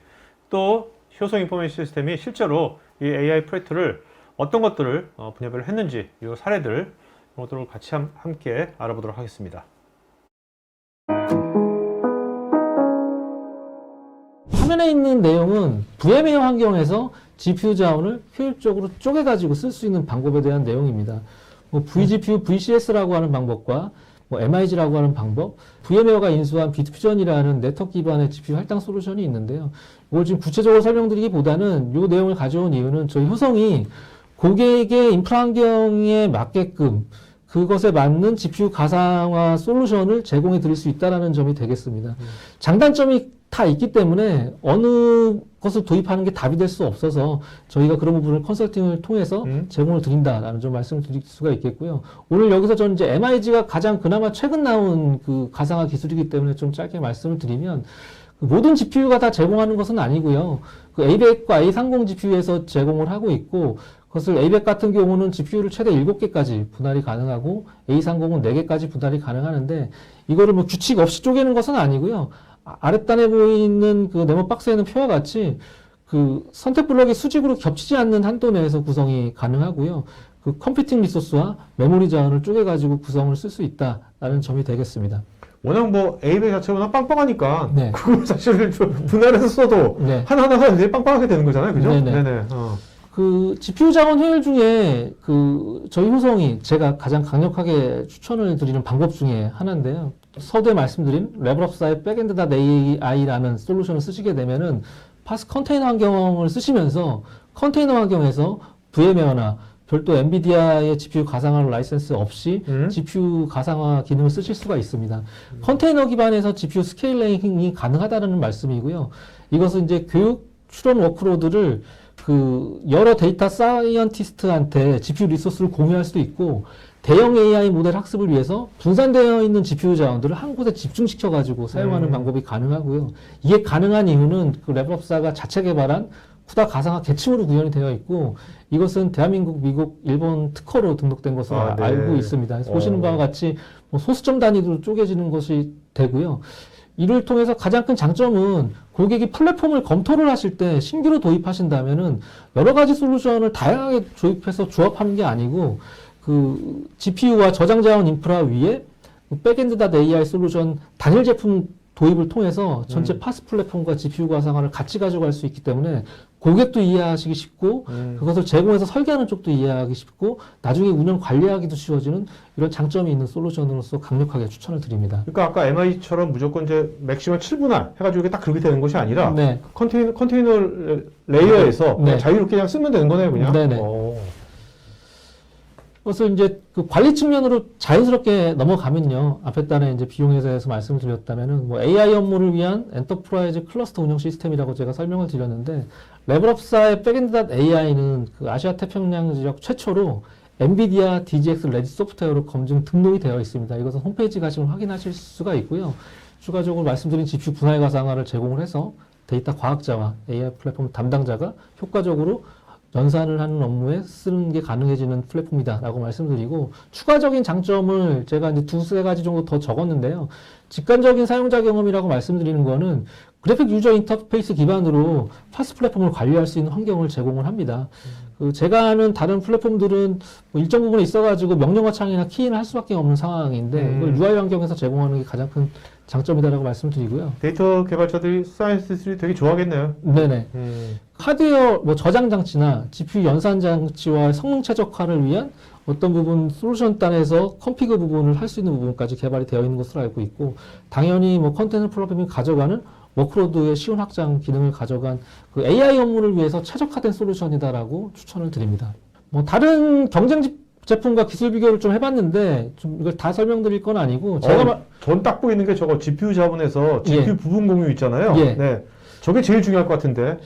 또 효성 인포메이션 시스템이 실제로 이 AI 프로젝트를 어떤 것들을 분야별로 했는지 이 사례들 이런 것들을 같이 함께 알아보도록 하겠습니다. 화면에 있는 내용은 VMware 환경에서 GPU 자원을 효율적으로 쪼개가지고 쓸 수 있는 방법에 대한 내용입니다. 뭐 vGPU, VCS라고 하는 방법과 뭐 MIG라고 하는 방법, VMware가 인수한 비트퓨전이라는 네트워크 기반의 GPU 할당 솔루션이 있는데요. 이걸 지금 구체적으로 설명드리기보다는 이 내용을 가져온 이유는 저희 효성이 고객의 인프라 환경에 맞게끔 그것에 맞는 GPU 가상화 솔루션을 제공해 드릴 수 있다는 점이 되겠습니다. 장단점이 다 있기 때문에 어느 것을 도입하는 게 답이 될 수 없어서 저희가 그런 부분을 컨설팅을 통해서 제공을 드린다라는 점 말씀을 드릴 수가 있겠고요. 오늘 여기서 저는 이제 MIG가 가장 그나마 최근 나온 그 가상화 기술이기 때문에 좀 짧게 말씀을 드리면, 모든 GPU가 다 제공하는 것은 아니고요. 그 A100과 A30 GPU에서 제공을 하고 있고, 그것을 A100 같은 경우는 GPU를 최대 7개까지 분할이 가능하고 A30은 4개까지 분할이 가능하는데, 이거를 뭐 규칙 없이 쪼개는 것은 아니고요. 아랫단에 보이는 그 네모 박스에는 표와 같이 그 선택 블럭이 수직으로 겹치지 않는 한도 내에서 구성이 가능하고요. 그 컴퓨팅 리소스와 메모리 자원을 쪼개가지고 구성을 쓸 수 있다라는 점이 되겠습니다. 워낙 뭐 A100 자체가 워낙 빵빵하니까 네. 그걸 사실 분할해서 써도 네. 하나하나가 굉장히 빵빵하게 되는 거잖아요. 그죠? 네네. 네네. 그 GPU 자원 효율 중에 그 저희 효성이 제가 가장 강력하게 추천을 드리는 방법 중에 하나인데요. 서두에 말씀드린 레벨업사의 백엔드.ai라는 솔루션을 쓰시게 되면은 파스 컨테이너 환경을 쓰시면서 컨테이너 환경에서 VMware나 별도 엔비디아의 GPU 가상화 라이센스 없이 GPU 가상화 기능을 쓰실 수가 있습니다. 컨테이너 기반에서 GPU 스케일링이 가능하다는 말씀이고요. 이것은 이제 교육 추론 워크로드를 그 여러 데이터 사이언티스트한테 GPU 리소스를 공유할 수도 있고, 대형 AI 모델 학습을 위해서 분산되어 있는 GPU 자원들을 한 곳에 집중시켜 가지고 사용하는 방법이 가능하고요. 이게 가능한 이유는 그 랩업사가 자체 개발한 쿠다 가상화 계층으로 구현이 되어 있고, 이것은 대한민국, 미국, 일본 특허로 등록된 것으로 네. 알고 있습니다. 그래서 보시는 바와 같이 뭐 소수점 단위로 쪼개지는 것이 되고요. 이를 통해서 가장 큰 장점은 고객이 플랫폼을 검토를 하실 때 신규로 도입하신다면은 여러 가지 솔루션을 다양하게 조입해서 조합하는 게 아니고, 그 GPU와 저장 자원 인프라 위에 백엔드.ai 솔루션 단일 제품 도입을 통해서 전체 파스 플랫폼과 GPU 가상화를 같이 가져갈 수 있기 때문에 고객도 이해하시기 쉽고, 그것을 제공해서 설계하는 쪽도 이해하기 쉽고, 나중에 운영 관리하기도 쉬워지는 이런 장점이 있는 솔루션으로서 강력하게 추천을 드립니다. 그러니까 아까 MI처럼 무조건 이제 맥시멈 7분할 해가지고 이게 딱 그렇게 되는 것이 아니라 네. 컨테이너 레이어에서 그냥 네. 자유롭게 그냥 쓰면 되는 거네요, 그냥. 네네. 그것을 이제 그 관리 측면으로 자연스럽게 넘어가면요. 앞에 단에 이제 비용에 대해서 말씀을 드렸다면은 뭐 AI 업무를 위한 엔터프라이즈 클러스터 운영 시스템이라고 제가 설명을 드렸는데, 레벨업사의 백엔드.ai는 그 아시아 태평양 지역 최초로 엔비디아 DGX 레지 소프트웨어로 검증 등록이 되어 있습니다. 이것은 홈페이지 가시면 확인하실 수가 있고요. 추가적으로 말씀드린 GPU 분할 가상화를 제공을 해서 데이터 과학자와 AI 플랫폼 담당자가 효과적으로 연산을 하는 업무에 쓰는 게 가능해지는 플랫폼이다라고 말씀드리고, 추가적인 장점을 제가 이제 두세 가지 정도 더 적었는데요. 직관적인 사용자 경험이라고 말씀드리는 거는 그래픽 유저 인터페이스 기반으로 파스 플랫폼을 관리할 수 있는 환경을 제공을 합니다. 제가 아는 다른 플랫폼들은 뭐 일정 부분에 있어가지고 명령어 창이나 키인을 할 수밖에 없는 상황인데, 이걸 UI 환경에서 제공하는 게 가장 큰 장점이다라고 말씀드리고요. 데이터 개발자들이 사이언티스트들이 되게 좋아하겠네요. 네네. 하드웨어 뭐 저장 장치나 GPU 연산 장치와 성능 최적화를 위한 어떤 부분 솔루션 단에서 컴피그 부분을 할 수 있는 부분까지 개발이 되어 있는 것으로 알고 있고, 당연히 뭐 컨테이너 플랫폼이 가져가는 워크로드의 쉬운 확장 기능을 가져간 그 AI 업무를 위해서 최적화된 솔루션이다라고 추천을 드립니다. 뭐 다른 경쟁 제품과 기술 비교를 좀 해봤는데 좀 이걸 다 설명드릴 건 아니고, 제가 전 딱 보이는 게 저거 GPU 자본에서 GPU 예. 부분 공유 있잖아요. 예. 네. 저게 제일 중요할 것 같은데.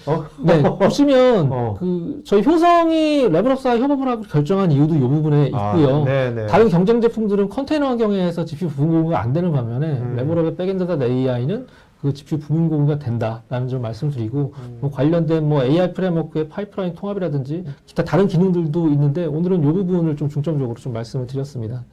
네, 보시면 어. 그 저희 효성이 레벨업사와 협업을 하고 결정한 이유도 이 부분에 있고요. 네네. 다른 경쟁 제품들은 컨테이너 환경에서 GPU 부분 공유가 안 되는 반면에 레벨업의 백엔드닷 AI는 그 GPU 부분 공유가 된다라는 점 말씀드리고, 뭐 관련된 뭐 AI 프레임워크의 파이프라인 통합이라든지 기타 다른 기능들도 있는데, 오늘은 이 부분을 좀 중점적으로 좀 말씀을 드렸습니다.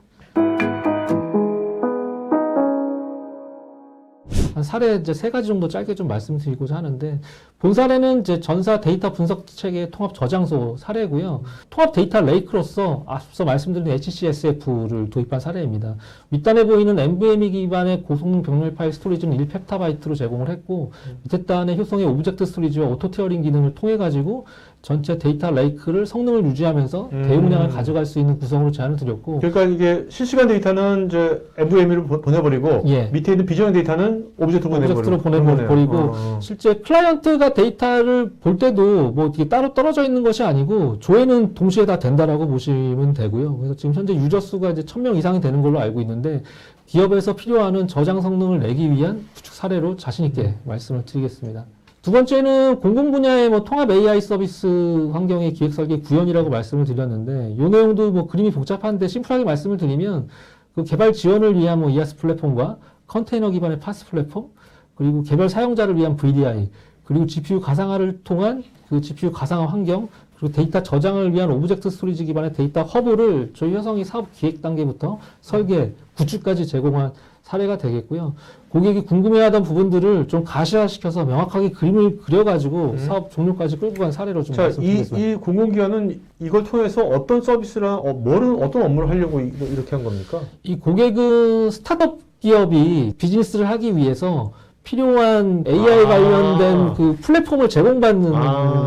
한 사례 이제 세 가지 정도 짧게 좀 말씀드리고자 하는데, 본 사례는 이제 전사 데이터 분석 체계 통합 저장소 사례고요. 통합 데이터 레이크로서 앞서 말씀드린 HCSF를 도입한 사례입니다. 윗단에 보이는 NVMe 기반의 고성능 병렬 파일 스토리지는 1펩타바이트로 제공을 했고, 밑에 단에 효성의 오브젝트 스토리지와 오토 티어링 기능을 통해 가지고 전체 데이터 레이크를 성능을 유지하면서 대용량을 가져갈 수 있는 구성으로 제안을 드렸고, 그러니까 이게 실시간 데이터는 이제 NVMe로 보내버리고 예. 밑에 있는 비정형 데이터는 오브젝트로 오브젝트로 보내버리고 보내버리고, 실제 클라이언트가 데이터를 볼 때도 뭐 이게 따로 떨어져 있는 것이 아니고 조회는 동시에 다 된다라고 보시면 되고요. 그래서 지금 현재 유저 수가 이제 1000명 이상이 되는 걸로 알고 있는데, 기업에서 필요한 저장 성능을 내기 위한 구축 사례로 자신 있게 말씀을 드리겠습니다. 두 번째는 공공 분야의 뭐 통합 AI 서비스 환경의 기획 설계 구현이라고 말씀을 드렸는데, 이 내용도 뭐 그림이 복잡한데 심플하게 말씀을 드리면, 그 개발 지원을 위한 뭐 이아스 플랫폼과 컨테이너 기반의 파스 플랫폼, 그리고 개별 사용자를 위한 VDI, 그리고 GPU 가상화를 통한 그 GPU 가상화 환경, 그리고 데이터 저장을 위한 오브젝트 스토리지 기반의 데이터 허브를 저희 효성이 사업 기획 단계부터 설계, 구축까지 제공한 사례가 되겠고요. 고객이 궁금해하던 부분들을 좀 가시화시켜서 명확하게 그림을 그려가지고 사업 종료까지 끌고 간 사례로 좀 자, 말씀드리겠습니다. 이 공공기관은 이걸 통해서 어떤 서비스랑 어떤 업무를 하려고 이렇게 한 겁니까? 이 고객은 스타트업 기업이 비즈니스를 하기 위해서 필요한 AI 관련된 그 플랫폼을 제공받는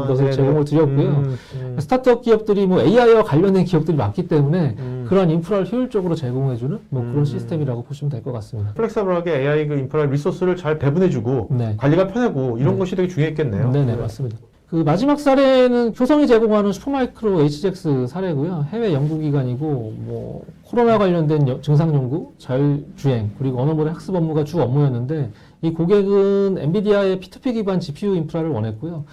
것을 네네. 제공을 드렸고요. 스타트업 기업들이 뭐 AI와 관련된 기업들이 많기 때문에 그러한 인프라를 효율적으로 제공해주는 뭐 그런 시스템이라고 보시면 될 것 같습니다. 플렉서블하게 AI 그 인프라 리소스를 잘 배분해주고 네. 관리가 편하고 이런 것이 되게 중요했겠네요. 네네, 맞습니다. 그 마지막 사례는 효성이 제공하는 슈퍼마이크로 HGX 사례고요. 해외 연구기관이고 뭐 코로나 관련된 증상 연구, 자율주행, 그리고 언어모델 학습 업무가 주 업무였는데, 이 고객은 엔비디아의 P2P 기반 GPU 인프라를 원했고요.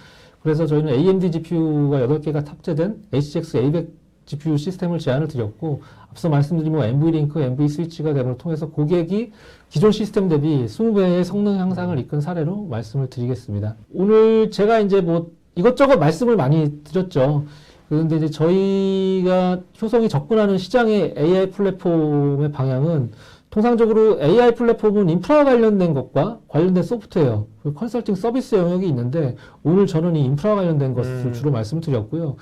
그래서 저희는 AMD GPU가 8개가 탑재된 HGX A100 GPU 시스템을 제안을 드렸고, 앞서 말씀드린 뭐 NV링크, NV스위치가 dem을 통해서 고객이 기존 시스템 대비 20배의 성능 향상을 이끈 사례로 말씀을 드리겠습니다. 오늘 제가 이제 뭐 이것저것 말씀을 많이 드렸죠. 그런데 이제 저희가 효성이 접근하는 시장의 AI 플랫폼의 방향은, 통상적으로 AI 플랫폼은 인프라와 관련된 것과 관련된 소프트웨어, 그리고 컨설팅 서비스 영역이 있는데, 오늘 저는 이 인프라와 관련된 것을 주로 말씀드렸고요.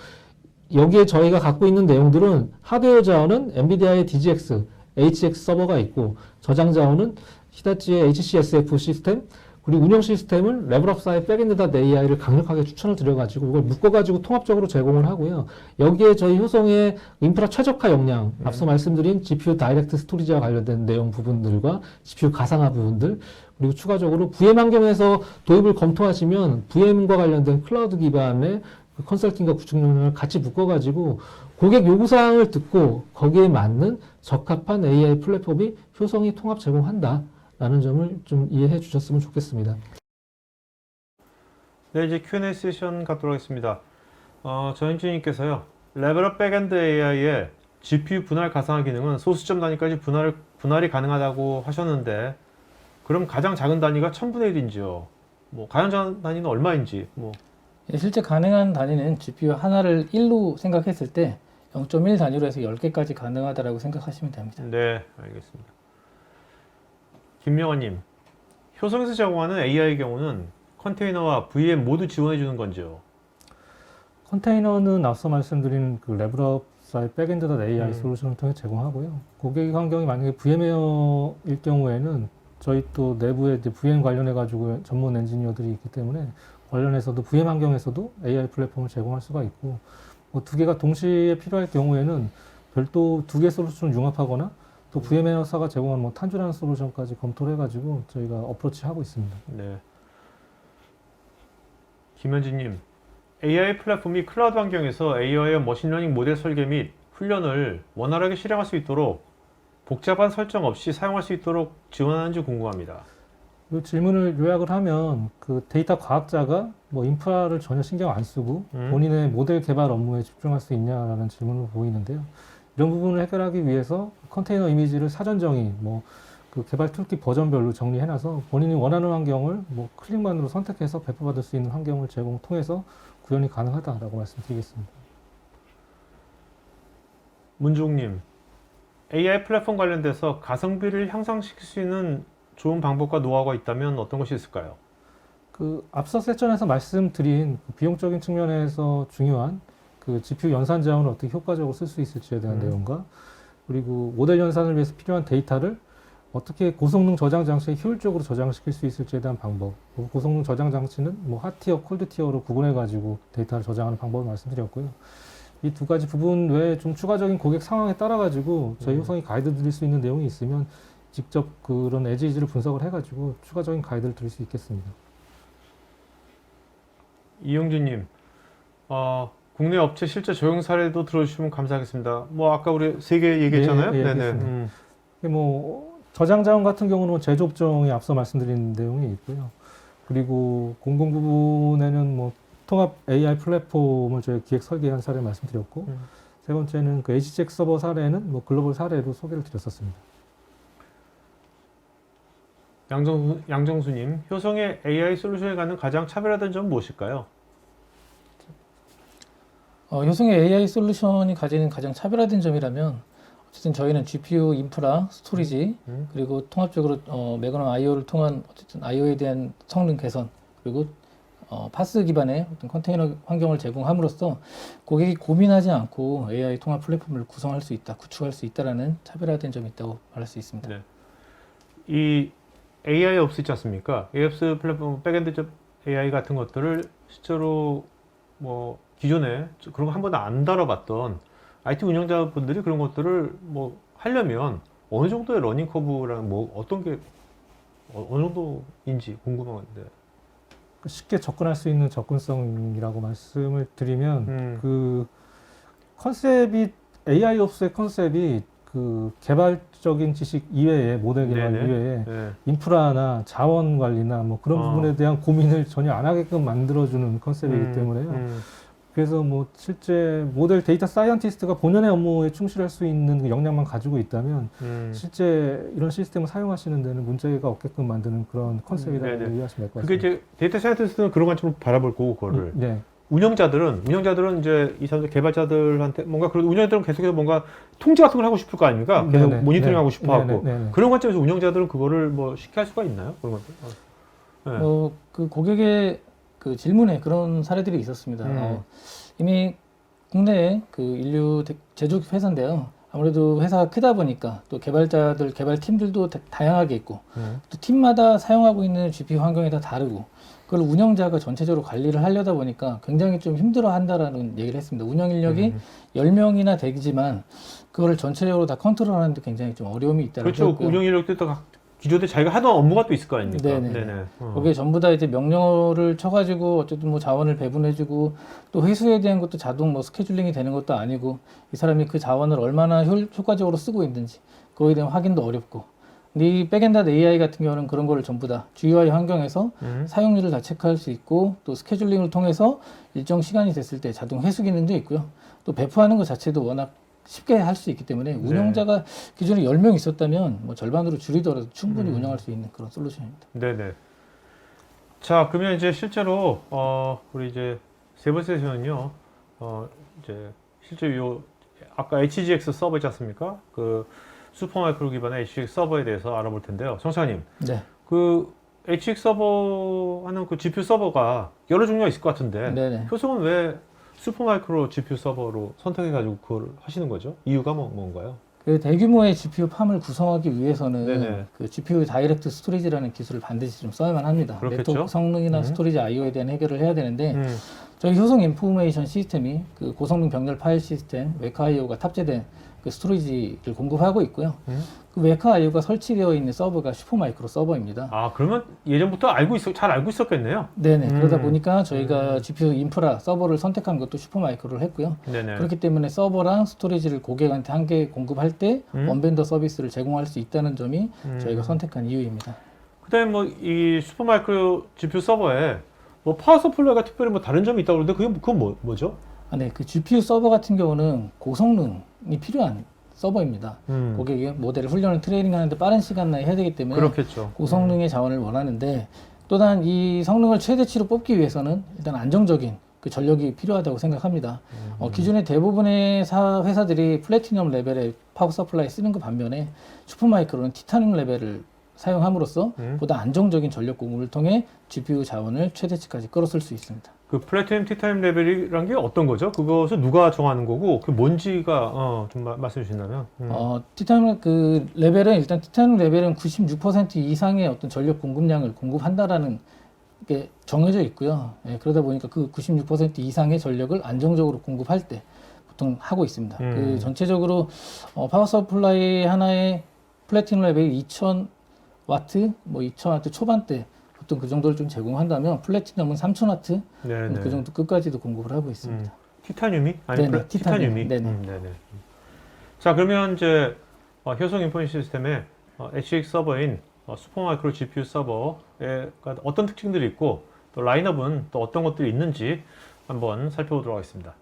여기에 저희가 갖고 있는 내용들은 하드웨어 자원은 엔비디아의 DGX, HX 서버가 있고, 저장 자원은 히다치의 HCSF 시스템, 그리고 운영 시스템은 레벨업사의 백엔드닷 AI를 강력하게 추천을 드려가지고 이걸 묶어가지고 통합적으로 제공을 하고요. 여기에 저희 효성의 인프라 최적화 역량, 앞서 말씀드린 GPU 다이렉트 스토리지와 관련된 내용 부분들과 GPU 가상화 부분들, 그리고 추가적으로 VM 환경에서 도입을 검토하시면 VM과 관련된 클라우드 기반의 그 컨설팅과 구축 역량을 같이 묶어가지고 고객 요구사항을 듣고 거기에 맞는 적합한 AI 플랫폼이 효성이 통합 제공한다 라는 점을 좀 이해해 주셨으면 좋겠습니다. 네, 이제 Q&A 세션 갖도록 하겠습니다. 전인주님께서요, 레벨업 백엔드 AI의 GPU 분할 가상화 기능은 소수점 단위까지 분할이 가능하다고 하셨는데, 그럼 가장 작은 단위가 1000분의 1인지요? 뭐 가장 작은 단위는 얼마인지? 뭐 실제 가능한 단위는 GPU 하나를 1로 생각했을 때 0.1 단위로 해서 10개까지 가능하다라고 생각하시면 됩니다. 네, 알겠습니다. 김명환님, 효성에서 제공하는 AI의 경우는 컨테이너와 VM 모두 지원해 주는 건지요? 컨테이너는 앞서 말씀드린 그 레벨업사의 백엔드.ai 음. 솔루션을 통해 제공하고요. 고객 환경이 만약에 VM웨어일 경우에는 저희 또 내부에 이제 VM 관련해 가지고 전문 엔지니어들이 있기 때문에 관련해서도 VM 환경에서도 AI 플랫폼을 제공할 수가 있고, 뭐 두 개가 동시에 필요할 경우에는 별도 두 개 솔루션을 융합하거나 또 VM웨어사가 제공한 뭐 탄주라는 솔루션까지 검토를 해가지고 저희가 어프로치 하고 있습니다. 네. 김현진님, AI 플랫폼이 클라우드 환경에서 AI와 머신러닝 모델 설계 및 훈련을 원활하게 실행할 수 있도록 복잡한 설정 없이 사용할 수 있도록 지원하는지 궁금합니다. 이 질문을 요약을 하면 그 데이터 과학자가 뭐 인프라를 전혀 신경 안 쓰고 본인의 모델 개발 업무에 집중할 수 있냐라는 질문을 보이는데요. 이런 부분을 해결하기 위해서 컨테이너 이미지를 사전 정의, 뭐 그 개발 툴킷 버전별로 정리해놔서 본인이 원하는 환경을 뭐 클릭만으로 선택해서 배포받을 수 있는 환경을 통해서 구현이 가능하다라고 말씀드리겠습니다. 문종님, AI 플랫폼 관련돼서 가성비를 향상시킬 수 있는 좋은 방법과 노하우가 있다면 어떤 것이 있을까요? 그 앞서 세션에서 말씀드린 그 비용적인 측면에서 중요한 그 GPU 연산 자원을 어떻게 효과적으로 쓸 수 있을지에 대한 내용과, 그리고 모델 연산을 위해서 필요한 데이터를 어떻게 고성능 저장 장치에 효율적으로 저장시킬 수 있을지에 대한 방법, 고성능 저장 장치는 뭐 핫티어, 콜드티어로 구분해 가지고 데이터를 저장하는 방법을 말씀드렸고요. 이 두 가지 부분 외에 좀 추가적인 고객 상황에 따라 가지고 저희 효성이 가이드 드릴 수 있는 내용이 있으면 직접 그런 에지이즈를 분석을 해 가지고 추가적인 가이드를 드릴 수 있겠습니다. 이용준님, 국내 업체 실제 적용 사례도 들어주시면 감사하겠습니다. 뭐 아까 우리 세 개 얘기했잖아요. 네, 네네. 얘기했습니다. 뭐 저장 자원 같은 경우는 제조업종에 앞서 말씀드린 내용이 있고요. 그리고 공공 부분에는 뭐 통합 AI 플랫폼을 저희 기획 설계한 사례 말씀드렸고, 세 번째는 그 에지잭 서버 사례는 뭐 글로벌 사례로 소개를 드렸었습니다. 양정수님, 효성의 AI 솔루션에 가는 가장 차별화된 점은 무엇일까요? 효성의 AI 솔루션이 가지는 가장 차별화된 점이라면 어쨌든 저희는 GPU 인프라, 스토리지, 그리고 통합적으로 매그넘 IO를 통한 어쨌든 IO에 대한 성능 개선, 그리고 파스 기반의 어떤 컨테이너 환경을 제공함으로써 고객이 고민하지 않고 AI 통합 플랫폼을 구성할 수 있다, 구축할 수 있다라는 차별화된 점이 있다고 말할 수 있습니다. 네. 이 AI 옵스 있지 않습니까? AI옵스 플랫폼 백엔드 AI 같은 것들을 실제로 뭐 기존에 그런 거 한 번도 안 다뤄봤던 IT 운영자분들이 그런 것들을 뭐 하려면 어느 정도의 러닝 커브랑 뭐 어떤 게 어느 정도인지 궁금한데. 쉽게 접근할 수 있는 접근성이라고 말씀을 드리면 그 컨셉이 AI 옵스의 컨셉이 그 개발적인 지식 이외에 모델 개발 네네. 이외에 네. 인프라나 자원 관리나 뭐 그런 부분에 대한 고민을 전혀 안 하게끔 만들어주는 컨셉이기 때문에요. 그래서 뭐 실제 모델 데이터 사이언티스트가 본연의 업무에 충실할 수 있는 그 역량만 가지고 있다면 실제 이런 시스템을 사용하시는 데는 문제가 없게끔 만드는 그런 컨셉이라고 네네. 이해하시면 될 것 그게 같습니다. 이제 데이터 사이언티스트는 그런 관점으로 바라볼 거고 그거를 네. 운영자들은 이제 이 사람들 개발자들한테 뭔가 그런 운영자들은 계속해서 뭔가 통제 같은 걸 하고 싶을 거 아닙니까? 계속 네네. 모니터링 하고 싶어 하고 네네. 그런 관점에서 운영자들은 그거를 뭐 쉽게 할 수가 있나요? 그런 것들? 네. 그 고객의 그 질문에 그런 사례들이 있었습니다. 이미 국내에 그 인류 제조 회사인데요. 아무래도 회사가 크다 보니까 또 개발자들, 개발팀들도 다양하게 있고 또 팀마다 사용하고 있는 GPU 환경이 다 다르고 그걸 운영자가 전체적으로 관리를 하려다 보니까 굉장히 좀 힘들어 한다라는 얘기를 했습니다. 운영 인력이 10명이나 되지만 그거를 전체적으로 다 컨트롤하는데 굉장히 좀 어려움이 있다라고 그렇죠. 했고요. 운영 인력도 또 기존에 자기가 하던 업무가 또 있을 거 아닙니까? 네네. 거기에 전부 다 이제 명령어를 쳐가지고 어쨌든 뭐 자원을 배분해주고 또 회수에 대한 것도 자동 뭐 스케줄링이 되는 것도 아니고 이 사람이 그 자원을 얼마나 효과적으로 쓰고 있는지 그거에 대한 확인도 어렵고. 근데 이 백엔드 AI 같은 경우는 그런 거를 전부 다 GUI 환경에서 사용률을 다 체크할 수 있고 또 스케줄링을 통해서 일정 시간이 됐을 때 자동 회수 기능도 있고요. 또 배포하는 것 자체도 워낙 쉽게 할 수 있기 때문에 운영자가 기존에 10명 있었다면 뭐 절반으로 줄이더라도 충분히 운영할 수 있는 그런 솔루션입니다. 네네. 자, 그러면 이제 실제로 우리 이제 세 번째 세션은요, 이제 실제 요 아까 HGX 서버 있지 않습니까? 그 슈퍼마이크로 기반의 HGX 서버에 대해서 알아볼 텐데요. 정사님, 네. 그 HGX 서버 하는 그 GPU 서버가 여러 종류가 있을 것 같은데, 네네. 효성은 왜 슈퍼마이크로 GPU 서버로 선택해가지고 그걸 하시는 거죠? 이유가 뭔가요? 그 대규모의 GPU 팜을 구성하기 위해서는 네네. 그 GPU 다이렉트 스토리지라는 기술을 반드시 좀 써야만 합니다. 그렇겠죠. 네트워크 성능이나 스토리지 I/O에 대한 해결을 해야 되는데 음. 저희 효성 인포메이션 시스템이 그 고성능 병렬 파일 시스템 웨카 I/O가 탑재된 그 스토리지를 공급하고 있고요. 그 웨카 I/O가 설치되어 있는 서버가 슈퍼마이크로 서버입니다. 아, 그러면 예전부터 잘 알고 있었겠네요. 네네. 그러다 보니까 저희가 GPU 인프라 서버를 선택한 것도 슈퍼마이크로를 했고요. 네네. 그렇기 때문에 서버랑 스토리지를 고객한테 한 개 공급할 때 원벤더 서비스를 제공할 수 있다는 점이 저희가 선택한 이유입니다. 그다음에 뭐 이 슈퍼마이크로 GPU 서버에 뭐 파워 서플라이가 특별히 뭐 다른 점이 있다고 그러는데 그건 뭐죠? 아, 네. 그 GPU 서버 같은 경우는 고성능이 필요한 서버입니다. 고객이 모델을 훈련을 트레이닝 하는데 빠른 시간 내에 해야 되기 때문에 그렇겠죠. 고성능의 자원을 원하는데 또한 이 성능을 최대치로 뽑기 위해서는 일단 안정적인 그 전력이 필요하다고 생각합니다. 기존의 대부분의 회사들이 플래티넘 레벨의 파워 서플라이 쓰는 것 반면에 슈퍼마이크로는 티타늄 레벨을 사용함으로써 보다 안정적인 전력 공급을 통해 GPU 자원을 최대치까지 끌어쓸 수 있습니다. 그 플래티넘 티타늄 레벨이란 게 어떤 거죠? 그것을 누가 정하는 거고 그 뭔지가 좀 말씀해 주신다면. 티타늄 그 레벨은 일단 티타늄 레벨은 96% 이상의 어떤 전력 공급량을 공급한다라는 게 정해져 있고요. 예, 그러다 보니까 그 96% 이상의 전력을 안정적으로 공급할 때 보통 하고 있습니다. 그 전체적으로 파워 서플라이 하나의 플래티넘 레벨이 2000와트, 뭐 2000와트 초반대 보통 그 정도를 좀 제공한다면 플래티넘은 3000와트 네네. 그 정도 끝까지도 공급을 하고 있습니다. 티타늄이? 아니 네네, 티타늄이. 네네. 네네. 자, 그러면 이제 효성 인포메이션 시스템의 HGX 서버인 슈퍼마이크로 GPU 서버에 어떤 특징들이 있고 또 라인업은 또 어떤 것들이 있는지 한번 살펴보도록 하겠습니다.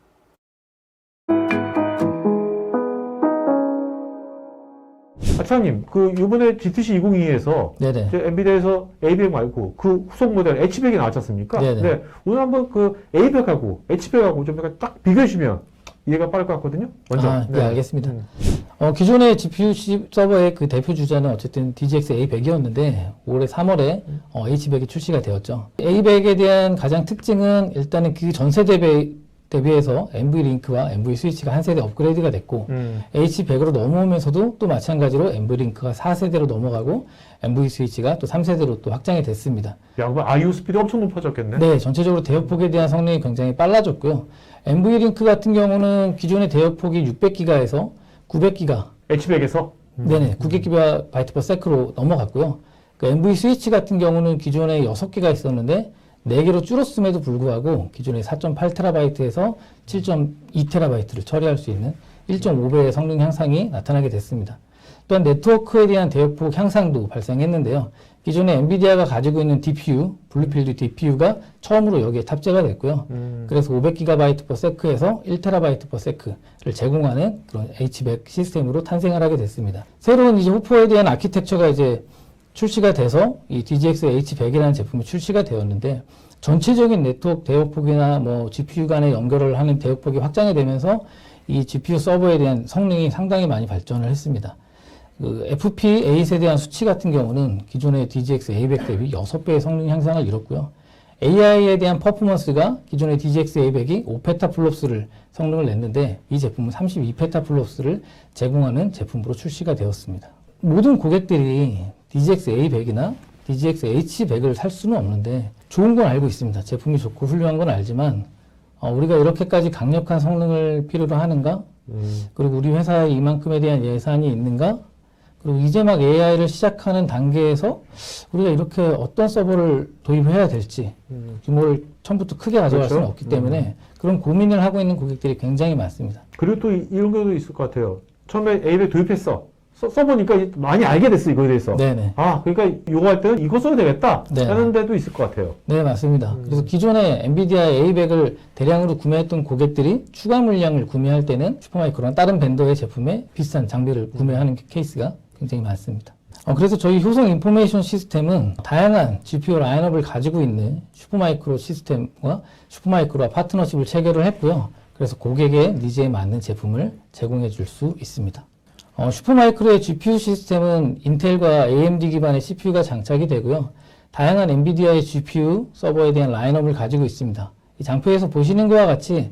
차장님, 그 이번에 GTC 2022에서 네네. 엔비디아에서 A100 말고 그 후속 모델 H100이 나왔지 않습니까? 네네. 네. 오늘 한번 그 A100하고 H100하고 좀 약간 딱 비교해 주시면 이해가 빠를 것 같거든요. 먼저. 네, 알겠습니다. 기존의 GPU 서버의 그 대표 주자는 어쨌든 DGX A100이었는데 올해 3월에 H100이 출시가 되었죠. A100에 대한 가장 특징은 일단은 그 전세 대비해서 NV링크와 NV스위치가 한 세대 업그레이드가 됐고 H100으로 넘어오면서도 또 마찬가지로 NV링크가 4세대로 넘어가고 NV스위치가 또 3세대로 또 확장이 됐습니다. 야, 그럼 IO 스피드 엄청 높아졌겠네. 네, 전체적으로 대역폭에 대한 성능이 굉장히 빨라졌고요. NV링크 같은 경우는 기존의 대역폭이 600기가에서 900기가 H100에서 네네, 900기가 바이트 per sec로 넘어갔고요. 그 NV 스위치 같은 경우는 기존에 6개가 있었는데 4개로 줄었음에도 불구하고 기존의 4.8TB에서 7.2TB를 처리할 수 있는 1.5배의 성능 향상이 나타나게 됐습니다. 또한 네트워크에 대한 대역폭 향상도 발생했는데요. 기존에 엔비디아가 가지고 있는 DPU, 블루필드 DPU가 처음으로 여기에 탑재가 됐고요. 그래서 500GB per sec에서 1TB per sec를 제공하는 그런 H100 시스템으로 탄생을 하게 됐습니다. 새로운 이제 호퍼에 대한 아키텍처가 이제 출시가 돼서 이 DGX H100이라는 제품이 출시가 되었는데 전체적인 네트워크 대역폭이나 뭐 GPU 간의 연결을 하는 대역폭이 확장이 되면서 이 GPU 서버에 대한 성능이 상당히 많이 발전을 했습니다. 그 FP8에 대한 수치 같은 경우는 기존의 DGX A100 대비 6배의 성능 향상을 이뤘고요. AI에 대한 퍼포먼스가 기존의 DGX A100이 5페타플롭스를 성능을 냈는데 이 제품은 32페타플롭스를 제공하는 제품으로 출시가 되었습니다. 모든 고객들이 DGX A100이나 DGX H100을 살 수는 없는데 좋은 건 알고 있습니다. 제품이 좋고 훌륭한 건 알지만 우리가 이렇게까지 강력한 성능을 필요로 하는가? 그리고 우리 회사에 이만큼에 대한 예산이 있는가? 그리고 이제 막 AI를 시작하는 단계에서 우리가 이렇게 어떤 서버를 도입해야 될지 규모를 처음부터 크게 가져갈 그렇죠? 수는 없기 때문에 그런 고민을 하고 있는 고객들이 굉장히 많습니다. 그리고 또 이런 경우도 있을 것 같아요. 처음에 A100 도입했어. 써보니까 많이 알게 됐어, 이거에 대해서. 네네. 아, 그러니까 이거 할 때는 이거 써야 되겠다. 네. 하는 데도 있을 것 같아요. 네, 맞습니다. 그래서 기존에 엔비디아 A100을 대량으로 구매했던 고객들이 추가 물량을 구매할 때는 슈퍼마이크로나 다른 벤더의 제품에 비싼 장비를 구매하는 케이스가 굉장히 많습니다. 그래서 저희 효성 인포메이션 시스템은 다양한 GPU 라인업을 가지고 있는 슈퍼마이크로 시스템과 슈퍼마이크로와 파트너십을 체결을 했고요. 그래서 고객의 니즈에 맞는 제품을 제공해 줄 수 있습니다. 슈퍼마이크로의 GPU 시스템은 인텔과 AMD 기반의 CPU가 장착이 되고요. 다양한 엔비디아의 GPU 서버에 대한 라인업을 가지고 있습니다. 이 장표에서 보시는 것과 같이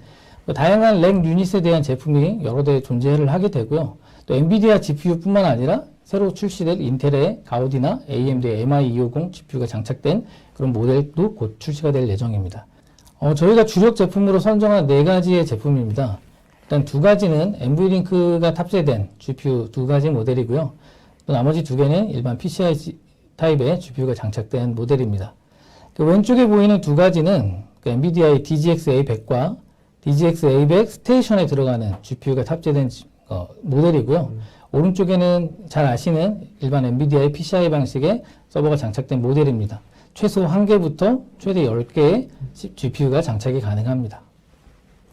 다양한 렉 유닛에 대한 제품이 여러 대 존재를 하게 되고요. 또 엔비디아 GPU뿐만 아니라 새로 출시될 인텔의 가우디나 AMD의 MI250 GPU가 장착된 그런 모델도 곧 출시가 될 예정입니다. 저희가 주력 제품으로 선정한 4가지의 제품입니다. 일단 2가지는 NVLink가 탑재된 GPU 2가지 모델이고요. 또 나머지 2개는 일반 PCI 타입의 GPU가 장착된 모델입니다. 그 왼쪽에 보이는 2가지는 엔비디아의 DGX A100과 DGX A100 스테이션에 들어가는 GPU가 탑재된 모델이고요. 오른쪽에는 잘 아시는 일반 엔비디아의 PCI 방식의 서버가 장착된 모델입니다. 최소 1개부터 최대 10개의 GPU가 장착이 가능합니다.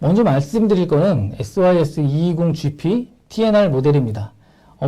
먼저 말씀드릴 거는 SYS220GP TNR 모델입니다.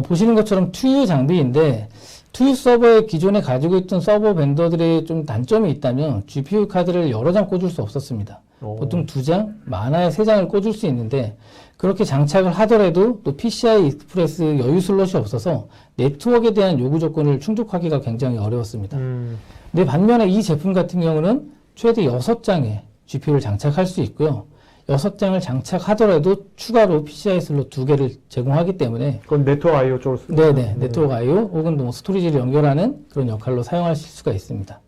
보시는 것처럼 2U 장비인데 2U 서버에 기존에 가지고 있던 서버 벤더들의 좀 단점이 있다면 GPU 카드를 여러 장 꽂을 수 없었습니다. 보통 2장, 많아야 3장을 꽂을 수 있는데 그렇게 장착을 하더라도 또 PCI 익스프레스 여유 슬롯이 없어서 네트워크에 대한 요구 조건을 충족하기가 굉장히 어려웠습니다. 근데 반면에 이 제품 같은 경우는 최대 6장의 GPU를 장착할 수 있고요. 6장을 장착하더라도 추가로 PCI 슬롯 2개를 제공하기 때문에 그건 네트워크 I/O 쪽으로 쓰는 네네, 네트워크 I/O 혹은 뭐 스토리지를 연결하는 그런 역할로 사용하실 수가 있습니다.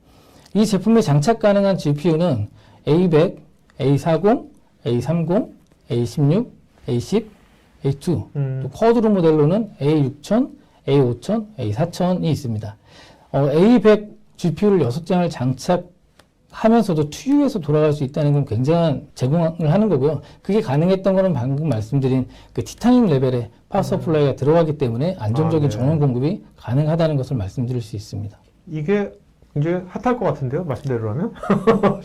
이 제품에 장착 가능한 GPU는 A100, A40, A30, A16, A10, A2, 또 쿼드로 모델로는 A6000, A5000, A4000이 있습니다. A100 GPU를 6장을 장착하면서도 2U에서 돌아갈 수 있다는 건 굉장한 제공을 하는 거고요. 그게 가능했던 거는 방금 말씀드린 그 티타늄 레벨의 파워 서플라이가 들어가기 때문에 안정적인 네. 전원 공급이 가능하다는 것을 말씀드릴 수 있습니다. 이게 굉장히 핫할 것 같은데요? 말씀대로라면?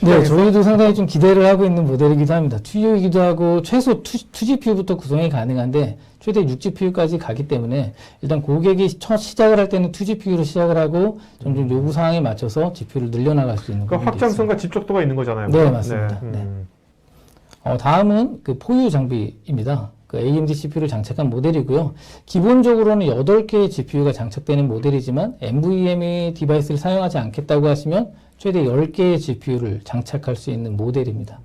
네, 저희도 상당히 좀 기대를 하고 있는 모델이기도 합니다. 2U이기도 하고 최소 2GPU부터 구성이 가능한데 최대 6GPU까지 가기 때문에 일단 고객이 첫 시작을 할 때는 2GPU로 시작을 하고 점점 요구 사항에 맞춰서 GPU를 늘려나갈 수 있는 그러니까 부분도 있습니다. 확장성과 집적도가 있는 거잖아요. 네, 맞습니다. 네. 다음은 그 포유 장비입니다. 그 AMD CPU를 장착한 모델이고요. 기본적으로는 8개의 GPU가 장착되는 모델이지만 NVMe 디바이스를 사용하지 않겠다고 하시면 최대 10개의 GPU를 장착할 수 있는 모델입니다.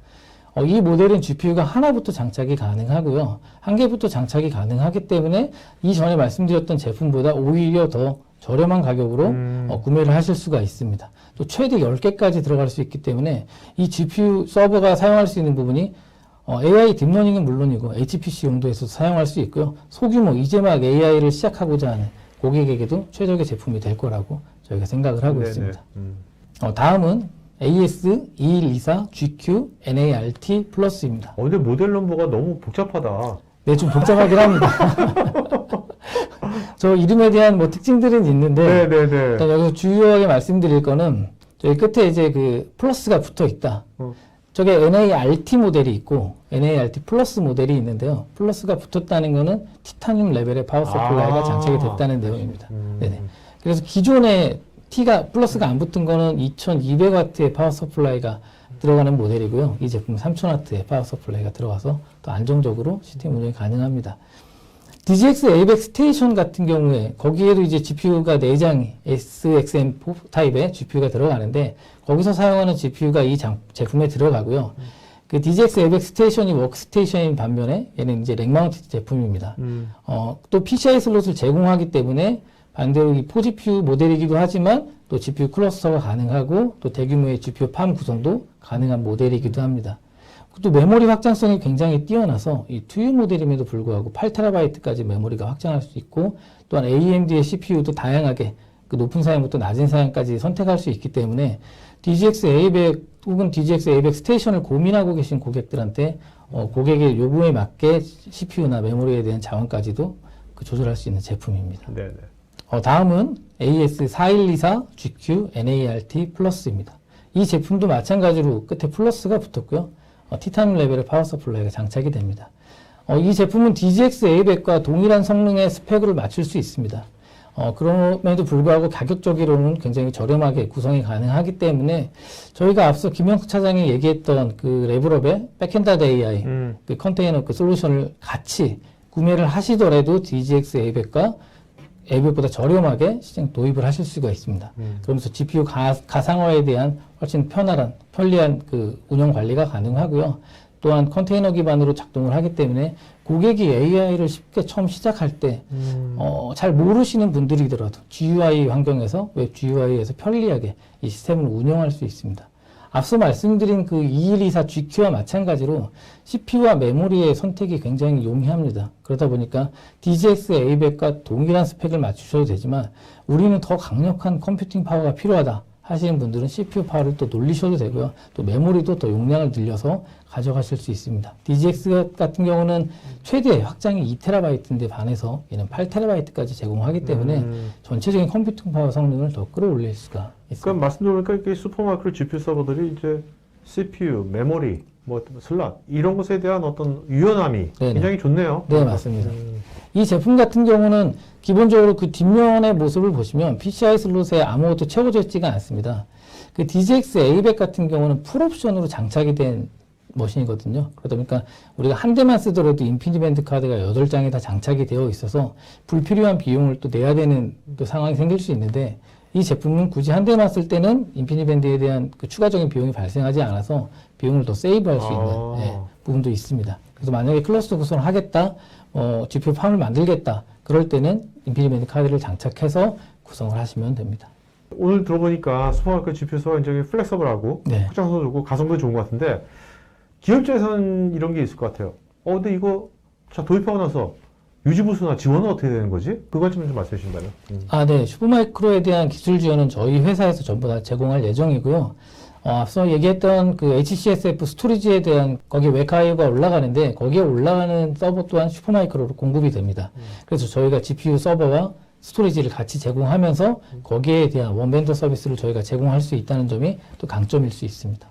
이 모델은 GPU가 하나부터 장착이 가능하고요. 1개부터 장착이 가능하기 때문에 이전에 말씀드렸던 제품보다 오히려 더 저렴한 가격으로 구매를 하실 수가 있습니다. 또 최대 10개까지 들어갈 수 있기 때문에 이 GPU 서버가 사용할 수 있는 부분이 AI 딥러닝은 물론이고 HPC 용도에서도 사용할 수 있고요. 소규모 이제 막 AI를 시작하고자 하는 고객에게도 최적의 제품이 될 거라고 저희가 생각을 하고 네네. 있습니다. 다음은 AS2124GQ NART 플러스입니다. 근데 모델 넘버가 너무 복잡하다. 네, 좀 복잡하긴 합니다. 저 이름에 대한 뭐 특징들은 있는데 네네네. 일단 여기서 주요하게 말씀드릴 거는 저희 끝에 이제 그 플러스가 붙어 있다. 저게 NART 모델이 있고 NART 플러스 모델이 있는데요. 플러스가 붙었다는 거는 티타늄 레벨의 파워 서플라이가 장착이 됐다는 내용입니다. 네네. 그래서 기존에 플러스가 안 붙은 거는 2200W의 파워 서플라이가 들어가는 모델이고요. 이 제품은 3000W의 파워 서플라이가 들어가서 또 안정적으로 시스템 운영이 가능합니다. DGX A100 스테이션 같은 경우에 거기에도 이제 GPU가 4장이 SXM4 타입의 GPU가 들어가는데 거기서 사용하는 GPU가 이 제품에 들어가고요. 그 DGX A100 스테이션이 워크스테이션인 반면에 얘는 이제 렉마운티드 제품입니다. 또 PCI 슬롯을 제공하기 때문에 반대로 이 4GPU 모델이기도 하지만 또 GPU 클러스터가 가능하고 또 대규모의 GPU 팜 구성도 가능한 모델이기도 합니다. 또 메모리 확장성이 굉장히 뛰어나서 이 2U 모델임에도 불구하고 8TB까지 메모리가 확장할 수 있고 또한 AMD의 CPU도 다양하게 그 높은 사양부터 낮은 사양까지 선택할 수 있기 때문에 DGX A100 혹은 DGX A100 스테이션을 고민하고 계신 고객들한테 고객의 요구에 맞게 CPU나 메모리에 대한 자원까지도 조절할 수 있는 제품입니다. 네네. 다음은 AS4124GQ NART 플러스입니다. 이 제품도 마찬가지로 끝에 플러스가 붙었고요. 티타늄 레벨의 파워 서플라이가 장착이 됩니다. 이 제품은 DGX A100과 동일한 성능의 스펙을 맞출 수 있습니다. 그럼에도 불구하고 가격적으로는 굉장히 저렴하게 구성이 가능하기 때문에 저희가 앞서 김영석 차장이 얘기했던 그 레벨업의 백엔드 AI 그 컨테이너 그 솔루션을 같이 구매를 하시더라도 DGX A100과 A100보다 저렴하게 시장 도입을 하실 수가 있습니다. 그러면서 GPU 가상화에 대한 훨씬 편리한 그 운영 관리가 가능하고요. 또한 컨테이너 기반으로 작동을 하기 때문에 고객이 AI를 쉽게 처음 시작할 때, 잘 모르시는 분들이더라도 GUI 환경에서, 웹 GUI에서 편리하게 이 시스템을 운영할 수 있습니다. 앞서 말씀드린 그 2124 GQ와 마찬가지로 CPU와 메모리의 선택이 굉장히 용이합니다. 그러다 보니까 DGX A100과 동일한 스펙을 맞추셔도 되지만 우리는 더 강력한 컴퓨팅 파워가 필요하다 하시는 분들은 CPU 파워를 또 놀리셔도 되고요. 또 메모리도 더 용량을 늘려서 가져가실 수 있습니다. DGX 같은 경우는 최대 확장이 2TB인데 반해서 얘는 8TB까지 제공하기 때문에 전체적인 컴퓨팅 파워 성능을 더 끌어올릴 수가 있습니다. 그럼 말씀 들어보니까 이게 슈퍼마이크로 GPU 서버들이 이제 CPU, 메모리, 뭐 슬롯 이런 것에 대한 어떤 유연함이 네네. 굉장히 좋네요. 네, 맞습니다. 이 제품 같은 경우는 기본적으로 그 뒷면의 모습을 보시면 PCI 슬롯에 아무것도 채워져 있지가 않습니다. 그 DGX A100 같은 경우는 풀옵션으로 장착이 된 머신이거든요. 그러다 보니까 우리가 한 대만 쓰더라도 인피니밴드 카드가 8장이 다 장착이 되어 있어서 불필요한 비용을 또 내야 되는 또 상황이 생길 수 있는데 이 제품은 굳이 한 대만 쓸 때는 인피니밴드에 대한 그 추가적인 비용이 발생하지 않아서 비용을 더 세이브할 수 있는 부분도 있습니다. 그래서 만약에 클러스터 구성을 하겠다, GPU 팜을 만들겠다, 그럴 때는 인피니밴드 카드를 장착해서 구성을 하시면 됩니다. 오늘 들어보니까 슈퍼마이크로 GPU 서버가 굉장히 플렉서블하고 네. 확장성도 좋고 가성도 좋은 것 같은데 기업체에서는 이런 게 있을 것 같아요. 근데 이거 자 도입하고 나서 유지보수나 지원은 어떻게 되는 거지? 그 관점 좀 말씀해 주신다면. 네. 슈퍼마이크로에 대한 기술 지원은 저희 회사에서 전부 다 제공할 예정이고요. 앞서 얘기했던 그 HCSF 스토리지에 대한 거기에 웹가이어가 올라가는데 거기에 올라가는 서버 또한 슈퍼마이크로로 공급이 됩니다. 그래서 저희가 GPU 서버와 스토리지를 같이 제공하면서 거기에 대한 원벤더 서비스를 저희가 제공할 수 있다는 점이 또 강점일 수 있습니다.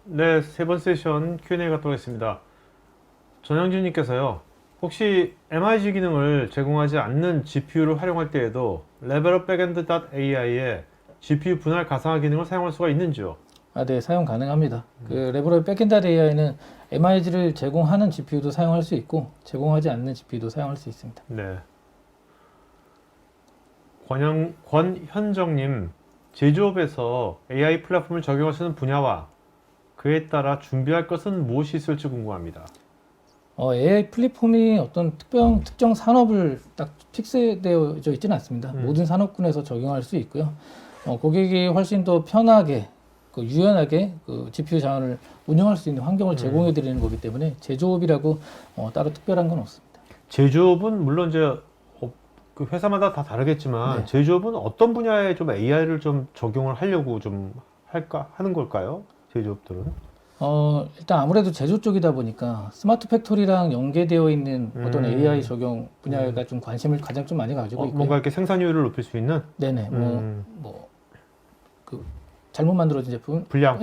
네, 세 번 세션 Q&A 갖도록 하겠습니다. 전영진님께서요. 혹시 MIG 기능을 제공하지 않는 GPU를 활용할 때에도 레벨업 백엔드.ai에 GPU 분할 가상화 기능을 사용할 수가 있는지요? 네, 사용 가능합니다. 그 레벨업 백엔드 AI는 MIG를 제공하는 GPU도 사용할 수 있고 제공하지 않는 GPU도 사용할 수 있습니다. 네. 권현정님, 제조업에서 AI 플랫폼을 적용하시는 분야와 그에 따라 준비할 것은 무엇이 있을지 궁금합니다. AI 플랫폼이 어떤 특정 산업을 딱 픽스되어져 있지는 않습니다. 모든 산업군에서 적용할 수 있고요. 고객이 훨씬 더 편하게, 유연하게 그 GPU 자원을 운영할 수 있는 환경을 제공해 드리는 거기 때문에 제조업이라고 따로 특별한 건 없습니다. 제조업은 물론 이제 그 회사마다 다 다르겠지만 네. 제조업은 어떤 분야에 좀 AI를 좀 적용을 하려고 좀 하는 걸까요? 제조업들은? 일단 아무래도 제조 쪽이다 보니까 스마트 팩토리랑 연계되어 있는 어떤 AI 적용 분야가 좀 관심을 가장 좀 많이 가지고 있고요. 뭔가 이렇게 생산효율을 높일 수 있는? 네네. 잘못 만들어진 제품 불량?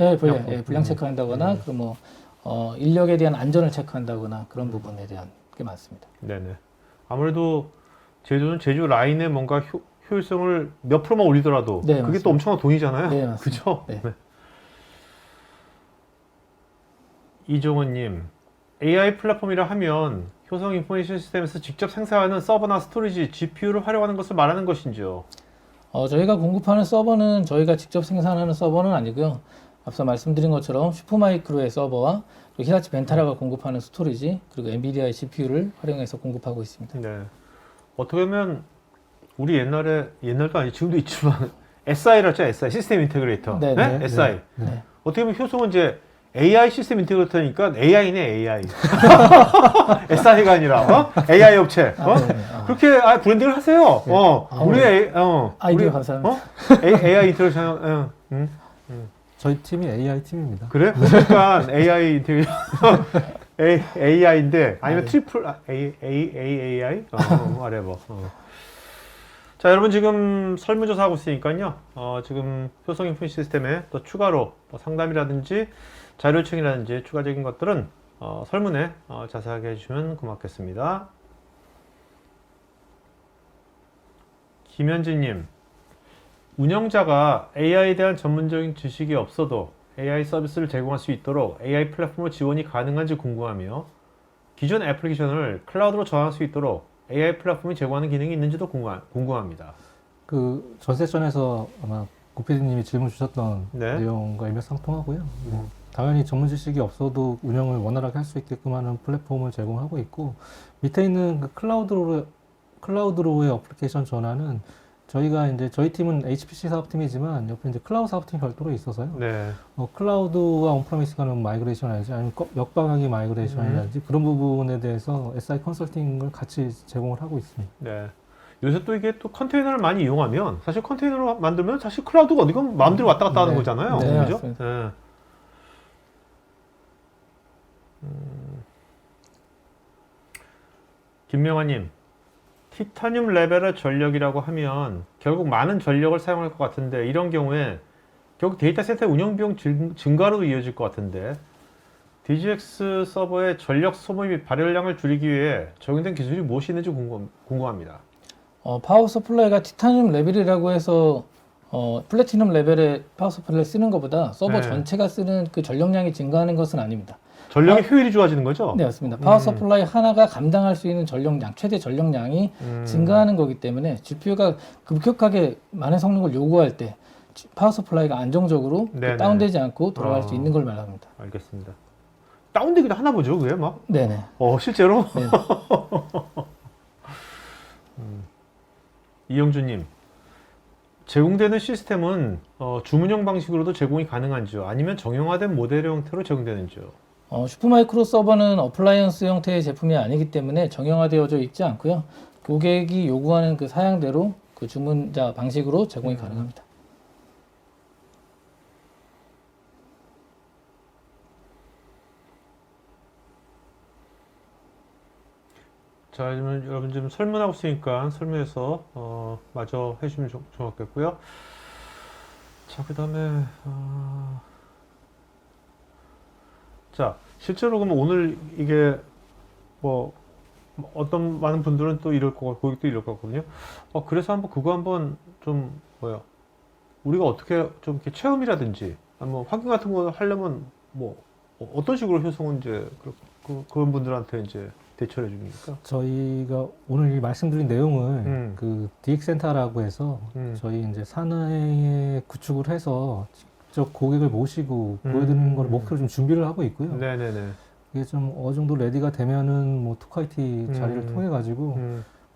불량 체크한다거나 인력에 대한 안전을 체크한다거나 그런 부분에 대한 게 많습니다. 네네. 아무래도 제조는 제조 라인에 뭔가 효율성을 몇 프로만 올리더라도 네, 그게 맞습니다. 또 엄청난 돈이잖아요. 네, 맞습니다. 그죠? 네. 네. 이종원님, AI 플랫폼이라 하면 효성 인포메이션 시스템에서 직접 생산하는 서버나 스토리지, GPU를 활용하는 것을 말하는 것인지요? 저희가 공급하는 서버는 저희가 직접 생산하는 서버는 아니고요. 앞서 말씀드린 것처럼 슈퍼마이크로의 서버와 그리고 히다치 벤타라가 공급하는 스토리지 그리고 엔비디아의 GPU를 활용해서 공급하고 있습니다. 네. 어떻게 보면 우리 옛날도 아니 지금도 있지만 SI를 했죠. SI 시스템 인테그레이터. 네, 네? 네, SI. 네. 어떻게 보면 효성은 이제 AI 시스템 인테그레이터니까 AI네 AI. SI가 아니라 AI 업체. 그렇게 브랜딩을 하세요. 우리 아이디어 감사합니다. AI 인테그레이션. 저희 팀이 AI 팀입니다. 그래? 그러니까 AI 인테그레이션 AI인데 아니면 트리플 AI? 말해봐. 자, 여러분 지금 설문조사 하고 있으니까요. 지금 효성 인포 시스템에 또 추가로 상담이라든지 자료 요청이라든지 추가적인 것들은 설문에 자세하게 해주시면 고맙겠습니다. 김현진님, 운영자가 AI에 대한 전문적인 지식이 없어도 AI 서비스를 제공할 수 있도록 AI 플랫폼으로 지원이 가능한지 궁금하며 기존 애플리케이션을 클라우드로 전환할 수 있도록 AI 플랫폼이 제공하는 기능이 있는지도 궁금합니다. 그 전 세션에서 아마 고피디님이 질문 주셨던 네. 내용과 일맥상통하고요. 당연히 전문 지식이 없어도 운영을 원활하게 할 수 있게끔 하는 플랫폼을 제공하고 있고, 밑에 있는 그 클라우드로의 어플리케이션 전환은 저희가 이제 저희 팀은 HPC 사업팀이지만 옆에 이제 클라우드 사업팀이 별도로 있어서요. 네. 클라우드와 온프레미스 가는 마이그레이션이라든지 아니면 역방향의 마이그레이션이라든지 그런 부분에 대해서 SI 컨설팅을 같이 제공을 하고 있습니다. 네. 요새 또 이게 또 컨테이너를 많이 이용하면 사실 컨테이너로 만들면 사실 클라우드가 어디건 마음대로 왔다 갔다 하는 네. 거잖아요. 네, 그죠? 맞습니다. 네. 김명환님, 티타늄 레벨의 전력이라고 하면 결국 많은 전력을 사용할 것 같은데 이런 경우에 결국 데이터 센터의 운영 비용 증가로 이어질 것 같은데 DGX 서버의 전력 소모 및 발열량을 줄이기 위해 적용된 기술이 무엇이 있는지 궁금합니다. 파워 서플라이가 티타늄 레벨이라고 해서 플래티넘 레벨의 파워 서플라이를 쓰는 것보다 서버 네. 전체가 쓰는 그 전력량이 증가하는 것은 아닙니다. 전력의 효율이 좋아지는 거죠? 네, 맞습니다. 파워 서플라이 하나가 감당할 수 있는 전력량, 최대 전력량이 증가하는 거기 때문에 GPU가 급격하게 많은 성능을 요구할 때 파워 서플라이가 안정적으로 네네. 다운되지 않고 돌아갈 수 있는 걸 말합니다. 알겠습니다. 다운되기도 하나 보죠, 그게 막? 네네. 실제로? 네. 이영주님, 제공되는 시스템은 주문형 방식으로도 제공이 가능한지요? 아니면 정형화된 모델 형태로 제공되는지요? 슈퍼마이크로 서버는 어플라이언스 형태의 제품이 아니기 때문에 정형화되어져 있지 않고요. 고객이 요구하는 그 사양대로 그 주문자 방식으로 제공이 가능합니다. 자, 그러면 여러분 지금 설문하고 있으니까 설문해서 마저 해주시면 좋겠고요. 자, 그 다음에 자, 실제로 그러면 오늘 이게 뭐 어떤 많은 분들은 또 이럴 거고 고객도 이럴 거거든요. 그래서 그거 한번 좀 우리가 어떻게 좀 이렇게 체험이라든지 뭐 확인 같은 거 하려면 뭐 어떤 식으로 효성은 이제 그런 분들한테 이제 대처해 줍니까? 저희가 오늘 말씀드린 내용을 그 DX센터라고 해서 저희 이제 사내에 구축을 해서 직접 고객을 모시고 보여드리는 걸 목표로 좀 준비를 하고 있고요. 네네네. 이게 좀 어느 정도 레디가 되면은 뭐 토카이티 자리를 통해 가지고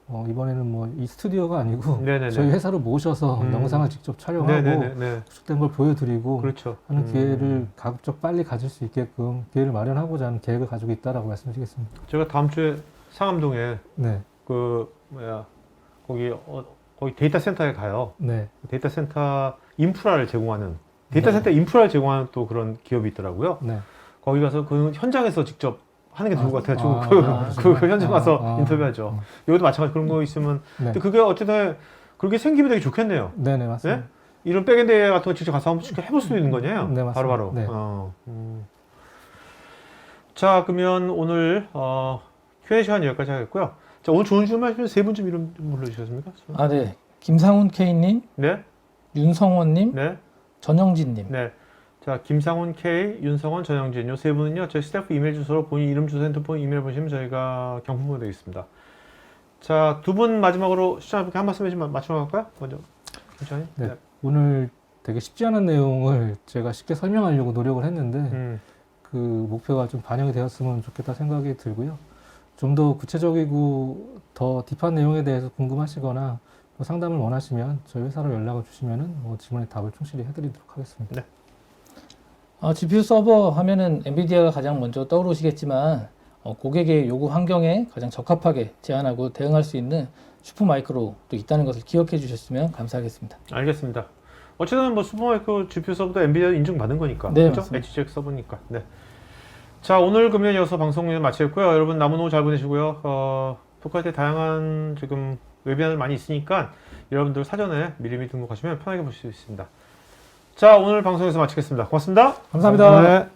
이번에는 뭐 이 스튜디오가 아니고 네네네. 저희 회사로 모셔서 영상을 직접 촬영하고 네네네. 구축된 걸 보여드리고 그렇죠. 하는 기회를 가급적 빨리 가질 수 있게끔 기회를 마련하고자 하는 계획을 가지고 있다라고 말씀드리겠습니다. 제가 다음 주에 상암동에 네, 거기 데이터 센터에 가요. 네, 데이터 센터 인프라를 제공하는 데이터 센터 인프라를 제공하는 또 그런 기업이 있더라고요. 네. 거기 가서 그 현장에서 직접 하는 게 좋을 것 같아요. 아, 그 현장 가서 인터뷰하죠. 여기도 마찬가지 그런 거 있으면. 네. 근데 그게 어쨌든 그렇게 생기면 되게 좋겠네요. 네네, 맞습니다. 네? 이런 백엔드 같은 거 직접 가서 한번 해볼 수도 있는 거네요. 네, 맞습니다. 바로바로. 네. 자, 그러면 오늘 Q&A 시간 여기까지 하겠고요. 자, 오늘 좋은 주말 세 분 좀 이름 좀 불러주시겠습니까? 네. 김상훈 K님, 네, 윤성원님, 네, 전영진님. 네. 자, 김상훈 K, 윤성원, 전영진 요 세 분은요 저희 스태프 이메일 주소로 본인 이름, 주소, 핸드폰, 이메일 보시면 저희가 경품 보내드리겠습니다. 자, 두 분 마지막으로 시청자분께 한 말씀 해주시면 마지막 할까요? 먼저 천천히. 네. 오늘 되게 쉽지 않은 내용을 제가 쉽게 설명하려고 노력을 했는데 그 목표가 좀 반영이 되었으면 좋겠다 생각이 들고요. 좀 더 구체적이고 더 딥한 내용에 대해서 궁금하시거나 뭐 상담을 원하시면 저희 회사로 연락을 주시면은 질문에 답을 충실히 해드리도록 하겠습니다. 네. GPU 서버 하면은 엔비디아가 가장 먼저 떠오르시겠지만 고객의 요구 환경에 가장 적합하게 제안하고 대응할 수 있는 슈퍼마이크로도 있다는 것을 기억해 주셨으면 감사하겠습니다. 알겠습니다. 어쨌든 뭐 슈퍼마이크로 GPU 서버도 엔비디아 인증받은 거니까. 네, 그렇죠? 맞습니다. HGX 서버니까. 네. 자, 오늘 금요일 이어서 방송을 마치겠고요. 여러분 남은 오후 잘 보내시고요. 토카이트에 다양한 지금 웨비나들 많이 있으니까 여러분들 사전에 미리 등록하시면 편하게 보실 수 있습니다. 자, 오늘 방송에서 마치겠습니다. 고맙습니다. 감사합니다. 네.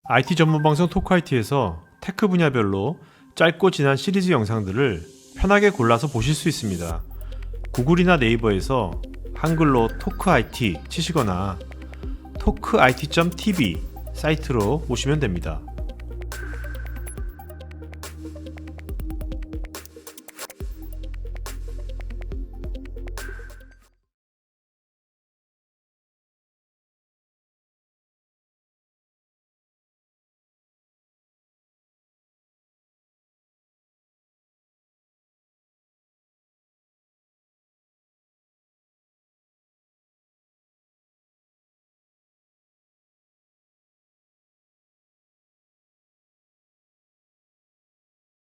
IT 전문 방송 토크IT에서 테크 분야별로 짧고 진한 시리즈 영상들을 편하게 골라서 보실 수 있습니다. 구글이나 네이버에서 한글로 토크 IT 치시거나 토크it.tv 사이트로 오시면 됩니다.